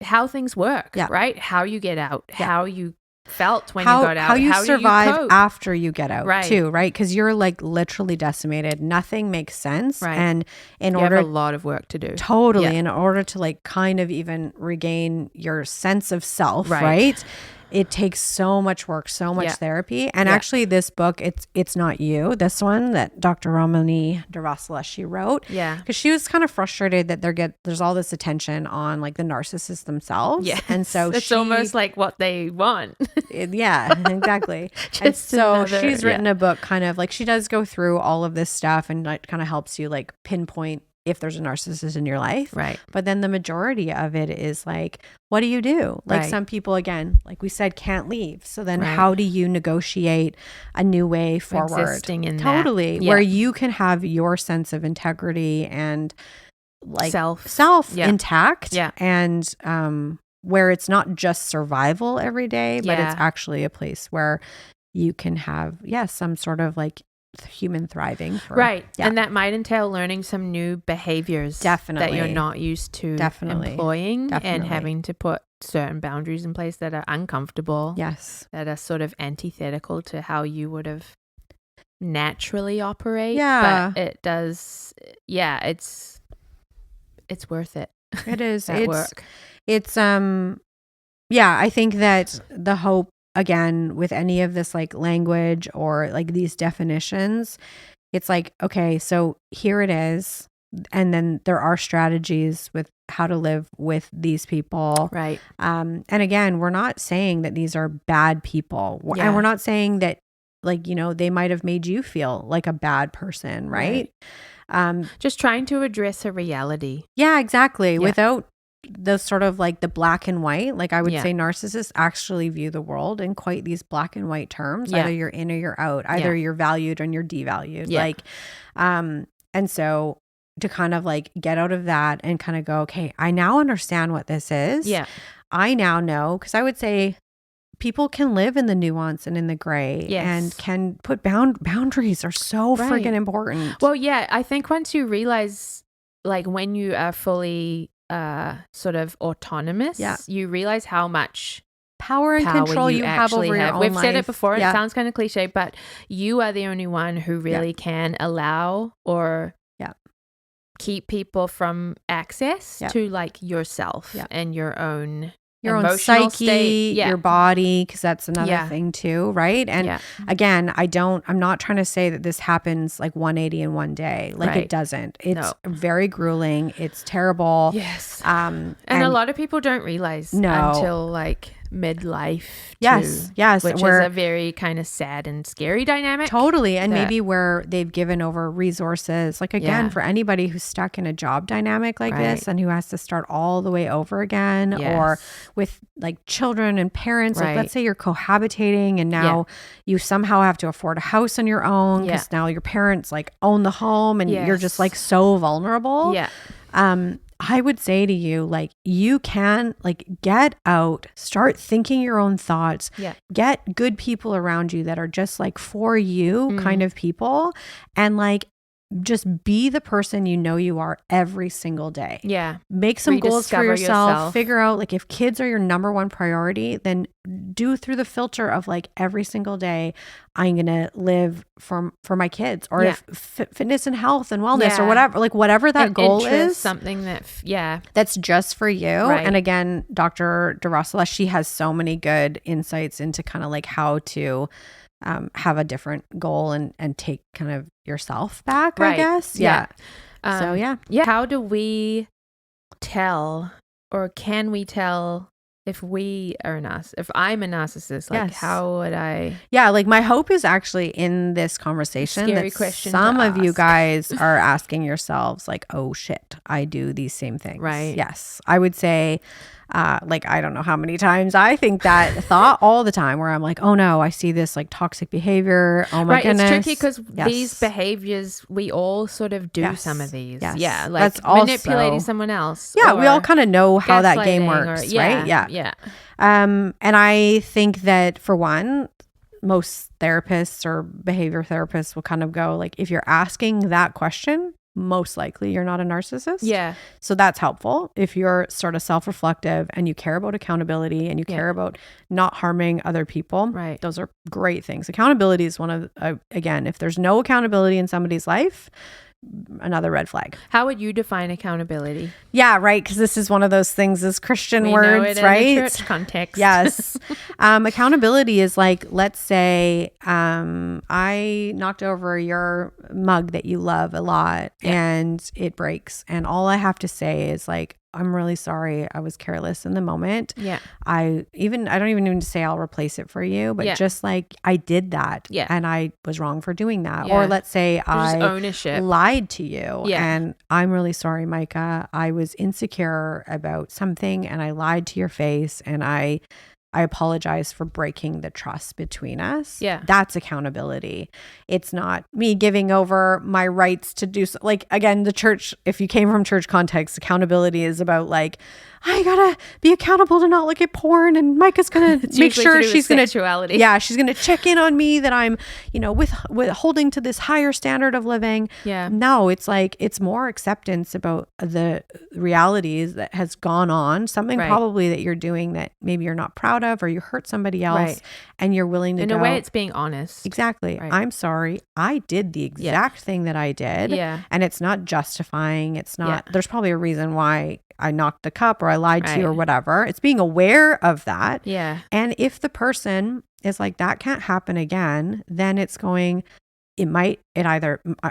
how things work, right? How you get out, how you felt when you got out, how you survive after you get out too, right? Because you're like literally decimated, nothing makes sense, right? And you have a lot of work to do, totally. In order to like kind of even regain your sense of self, right? It takes so much work, so much therapy. And actually this book, it's not you, this one that Dr. Ramani Durvasula, she wrote. Yeah. Because she was kind of frustrated that there's all this attention on like the narcissists themselves. Yeah. And so it's almost like what they want. Yeah, exactly. And so she's written a book kind of like, she does go through all of this stuff and like kind of helps you like pinpoint if there's a narcissist in your life. Right. But then the majority of it is like, what do you do? Like some people, again, like we said, can't leave. So then how do you negotiate a new way forward? Existing in totally. that. Where you can have your sense of integrity and like self intact. Yeah. And where it's not just survival every day, but it's actually a place where you can have, some sort of like human thriving and that might entail learning some new behaviors that you're not used to employing and having to put certain boundaries in place that are uncomfortable, that are sort of antithetical to how you would have naturally operate, but it does it's worth it. It is. Work. It's I think that the hope, again, with any of this like language or like these definitions, it's like, okay, so here it is. And then there are strategies with how to live with these people. Right. And again, we're not saying that these are bad people. And we're not saying that like, you know, they might have made you feel like a bad person. Right. Just trying to address a reality. Yeah, exactly. Without the sort of like the black and white, like I would say narcissists actually view the world in quite these black and white terms. Either you're in or you're out, either you're valued or you're devalued. Like, and so to kind of like get out of that and kind of go, okay, I now understand what this is. Yeah. I now know, because I would say people can live in the nuance and in the gray and can put boundaries are so friggin' important. Well, yeah, I think once you realize like when you are fully sort of autonomous, you realize how much power and control you have over your own We've life. said it before. It sounds kind of cliche, but you are the only one who really can allow or keep people from access to like yourself and your own psyche, state. your body, because that's another thing too, right? And again, I'm not trying to say that this happens like 180 in one day. Like it doesn't. It's very grueling. It's terrible. Yes. And a lot of people don't realize until like midlife. Yes. Which is a very kind of sad and scary dynamic. Totally. And maybe where they've given over resources, like again, for anybody who's stuck in a job dynamic like this and who has to start all the way over again, or with like children and parents, like let's say you're cohabitating and now you somehow have to afford a house on your own because now your parents like own the home and you're just like so vulnerable. I would say to you, like, you can like get out, start thinking your own thoughts, get good people around you that are just like for you kind of people, and like just be the person you know you are every single day. Make some goals for yourself. Figure out like if kids are your number one priority, then do through the filter of like every single day, I'm going to live for my kids, or if fitness and health and wellness or whatever, like whatever that goal is, something that, that's just for you. Right. And again, Dr. Durvasula, she has so many good insights into kind of like how to have a different goal and take kind of yourself back, I guess. Yeah. So, yeah. How do we tell, or can we tell if we are if I'm a narcissist? Like, how would I? Yeah. Like, my hope is actually in this conversation that some of you guys are asking yourselves like, oh shit, I do these same things. Right. Yes. I would say, like, I don't know how many times I think that thought all the time, where I'm like, oh no, I see this like toxic behavior. Oh my goodness. It's tricky because these behaviors, we all sort of do some of these. Yes. Yeah. Like that's manipulating someone else. Yeah. We all kind of know how that game works, right? Yeah. Yeah. And I think that for one, most therapists or behavior therapists will kind of go like, if you're asking that question, most likely you're not a narcissist. Yeah. So that's helpful. If you're sort of self-reflective and you care about accountability and you care about not harming other people, right? Those are great things. Accountability is one of, again, if there's no accountability in somebody's life, another red flag. How would you define accountability? Yeah, right. Because this is one of those things as Christian words, know it right? In a church context. Yes. Accountability is like, let's say I knocked over your mug that you love a lot and it breaks. And all I have to say is like, I'm really sorry. I was careless in the moment. Yeah. I don't even need to say I'll replace it for you, but just like I did that and I was wrong for doing that. Or let's say I lied to you and I'm really sorry, Micah. I was insecure about something and I lied to your face and I apologize for breaking the trust between us. Yeah. That's accountability. It's not me giving over my rights to do so. Like, again, the church, if you came from church context, accountability is about like, I gotta be accountable to not look at porn, and Micah's gonna make sure she's gonna she's gonna check in on me that I'm, with holding to this higher standard of living. Yeah. No, it's like, it's more acceptance about the realities that has gone on, something probably that you're doing that maybe you're not proud of, or you hurt somebody else and you're willing to in a way, it's being honest. Exactly. Right. I'm sorry. I did the exact thing that I did. Yeah. And it's not justifying. It's not, there's probably a reason why I knocked the cup or I lied to you or whatever. It's being aware of that. Yeah. And if the person is like, that can't happen again, then it's going, it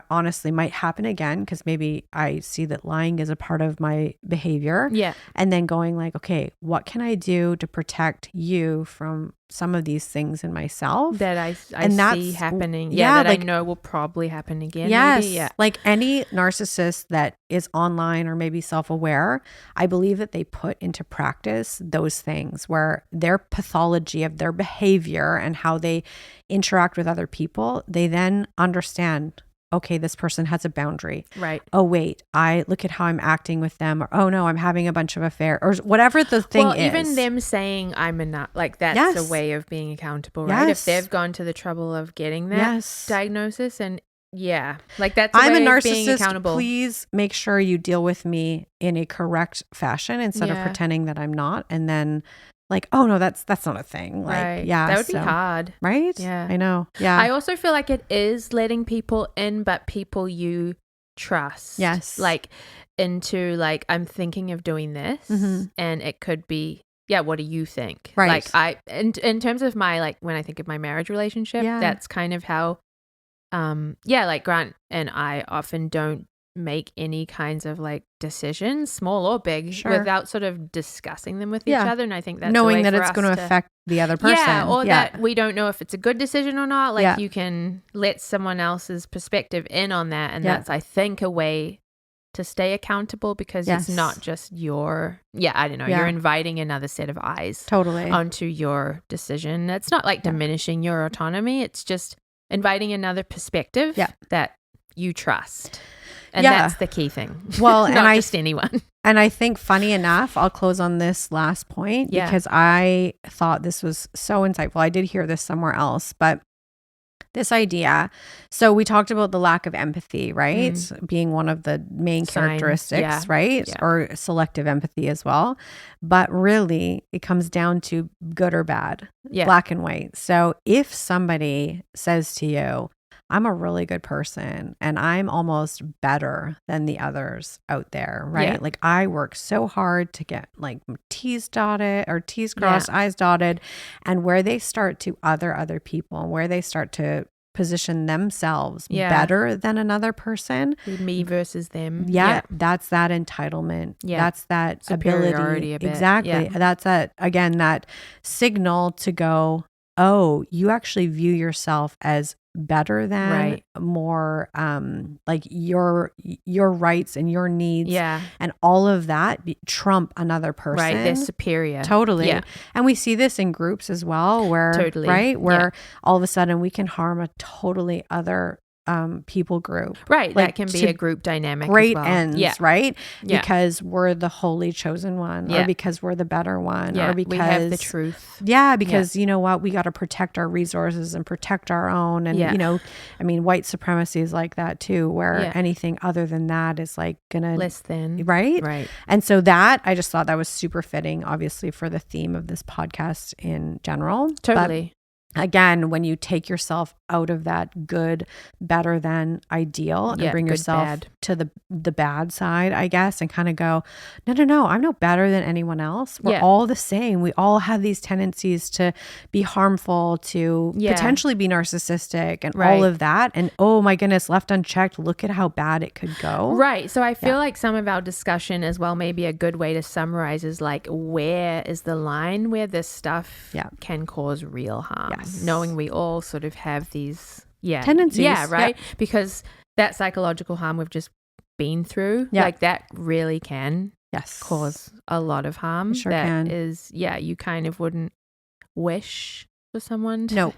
honestly might happen again, because maybe I see that lying is a part of my behavior. Yeah. And then going like, okay, what can I do to protect you from some of these things in myself that I see happening? That I know will probably happen again. Yes. Maybe. Yeah. Like any narcissist that is online or maybe self-aware, I believe that they put into practice those things where their pathology of their behavior and how they interact with other people, they then understand, okay, this person has a boundary. Right. Oh, wait, I look at how I'm acting with them, or, oh no, I'm having a bunch of affairs, or whatever the thing is. Even them saying I'm like that's a way of being accountable, right? If they've gone to the trouble of getting that diagnosis, and like that's I'm way a narcissist. Of being accountable. Please make sure you deal with me in a correct fashion instead of pretending that I'm not, and then like, oh no, that's not a thing. Like, that would be hard, right? Yeah, I know. Yeah, I also feel like it is letting people in, but people you trust. Yes, like into like, I'm thinking of doing this, and it could be. Yeah, what do you think? Right. Like in terms of my, like, when I think of my marriage relationship, that's kind of how. Like Grant and I often don't make any kinds of like decisions, small or big, without sort of discussing them with each other. And I think that's knowing that it's going to affect the other person. That we don't know if it's a good decision or not. Like you can let someone else's perspective in on that. And that's, I think, a way to stay accountable, because it's not just your, I don't know, you're inviting another set of eyes onto your decision. It's not like diminishing your autonomy. It's just inviting another perspective that you trust. And that's the key thing. Well, not just anyone. And I think, funny enough, I'll close on this last point because I thought this was so insightful. I did hear this somewhere else, but this idea. So we talked about the lack of empathy, right? Being one of the main characteristics, right? Yeah. Or selective empathy as well. But really, it comes down to good or bad, black and white. So if somebody says to you, I'm a really good person and I'm almost better than the others out there, right? Yeah. Like I work so hard to get like T's dotted or T's crossed, I's dotted, and where they start to other people and where they start to position themselves better than another person. Me versus them. Yeah. That's that entitlement. Yeah. That's that superiority ability. Exactly. Yeah. That's that, again, that signal to go, oh, you actually view yourself as better than, more like your rights and your needs and all of that trump another person. Right, they're superior. Totally. Yeah. And we see this in groups as well where where all of a sudden we can harm a totally other people group. Right. Like that can be a group dynamic great as well. ends, right? Yeah. Because we're the holy chosen one or because we're the better one or because we have the truth. Yeah. Because you know what? We got to protect our resources and protect our own. And, you know, I mean, white supremacy is like that too, where anything other than that is like gonna less than. Right. Right. And so that I just thought that was super fitting, obviously, for the theme of this podcast in general. Totally. But again, when you take yourself out of that good, better than ideal and bring yourself to the bad side, I guess, and kind of go, no, I'm no better than anyone else. We're all the same. We all have these tendencies to be harmful, to potentially be narcissistic and all of that. And oh my goodness, left unchecked, look at how bad it could go. Right. So I feel like some of our discussion as well, maybe a good way to summarize is like, where is the line where this stuff can cause real harm? Yes. Knowing we all sort of have these tendencies. Yeah, right? Yeah. Because that psychological harm we've just been through, like that really can cause a lot of harm. Sure can. Is, you kind of wouldn't wish for someone to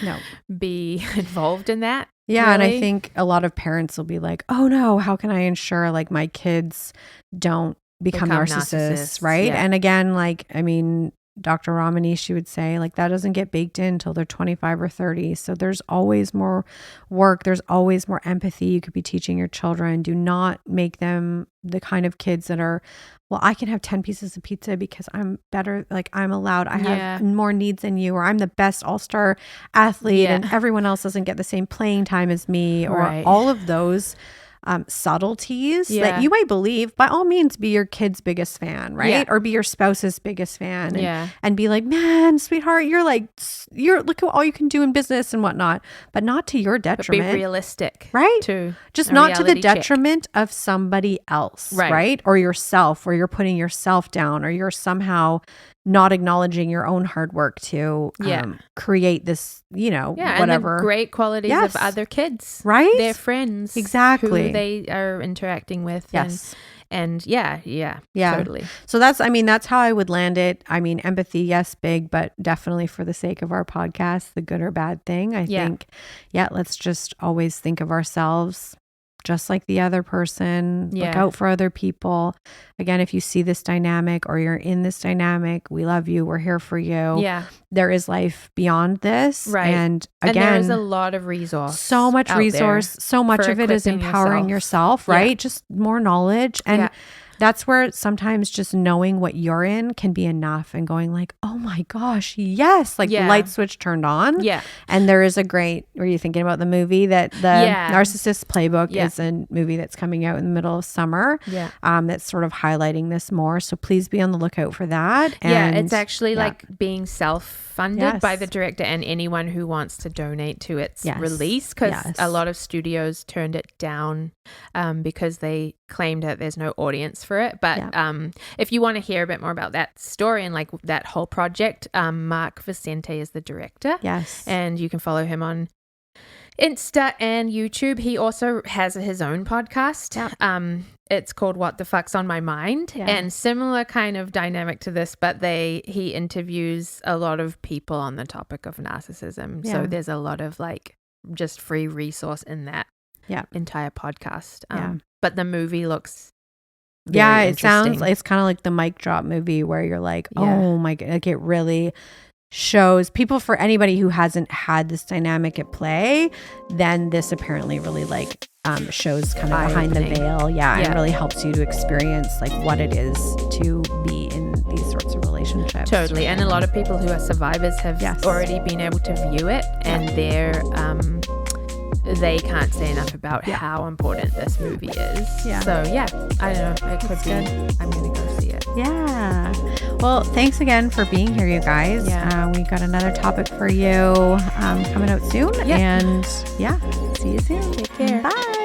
no. be involved in that. Yeah, really. And I think a lot of parents will be like, oh no, how can I ensure like my kids don't become narcissists, right? Yeah. And again, like, I mean, Dr. Ramani, she would say, like, that doesn't get baked in until they're 25 or 30. So there's always more work. There's always more empathy you could be teaching your children. Do not make them the kind of kids that are, well, I can have 10 pieces of pizza because I'm better. Like I'm allowed, I have more needs than you, or I'm the best all-star athlete and everyone else doesn't get the same playing time as me, or all of those subtleties that you might believe. By all means, be your kid's biggest fan, right? Or be your spouse's biggest fan, and be like, man, sweetheart, you're look at all you can do in business and whatnot, but not to your detriment. But be realistic, right? To just not to the detriment of somebody else, right? Or yourself, or you're putting yourself down, or you're somehow not acknowledging your own hard work to create this, whatever. And the great qualities of other kids, right? Their friends, exactly, who they are interacting with. Yes. And totally. So that's how I would land it. I mean, empathy, yes, big, but definitely for the sake of our podcast, the good or bad thing, I think, let's just always think of ourselves just like the other person. Look out for other people. Again, if you see this dynamic or you're in this dynamic, we love you. We're here for you. Yeah. There is life beyond this. Right. And again, there is a lot of resource. So much resource. So much of it is empowering yourself, right? Just more knowledge. And that's where sometimes just knowing what you're in can be enough, and going like, oh my gosh, yes. Like the light switch turned on. Yeah. And there is were you thinking about the movie that the Narcissist Playbook is a movie that's coming out in the middle of summer. Yeah. That's sort of highlighting this more. So please be on the lookout for that. And it's actually like being self-funded by the director and anyone who wants to donate to its release, because a lot of studios turned it down because they claimed that there's no audience for it. But if you want to hear a bit more about that story and like that whole project, Mark Vicente is the director. Yes. And you can follow him on Insta and YouTube. He also has his own podcast. Yeah. It's called What the Fuck's on My Mind, and similar kind of dynamic to this, but he interviews a lot of people on the topic of narcissism. So there's a lot of like just free resource in that entire podcast. But the movie looks very it sounds, it's kind of like the mic drop movie where you're like, oh my god, like it really shows people, for anybody who hasn't had this dynamic at play, then this apparently really like shows kind of behind the veil. Yeah. It really helps you to experience like what it is to be in these sorts of relationships. Totally. And a lot of people who are survivors have already been able to view it, and they can't say enough about how important this movie is. Yeah. So I don't know. It could be. I'm going to go see it. Yeah. Well, thanks again for being here, you guys. Yeah. We got another topic for you coming out soon. Yeah. And see you soon. Take care. Bye.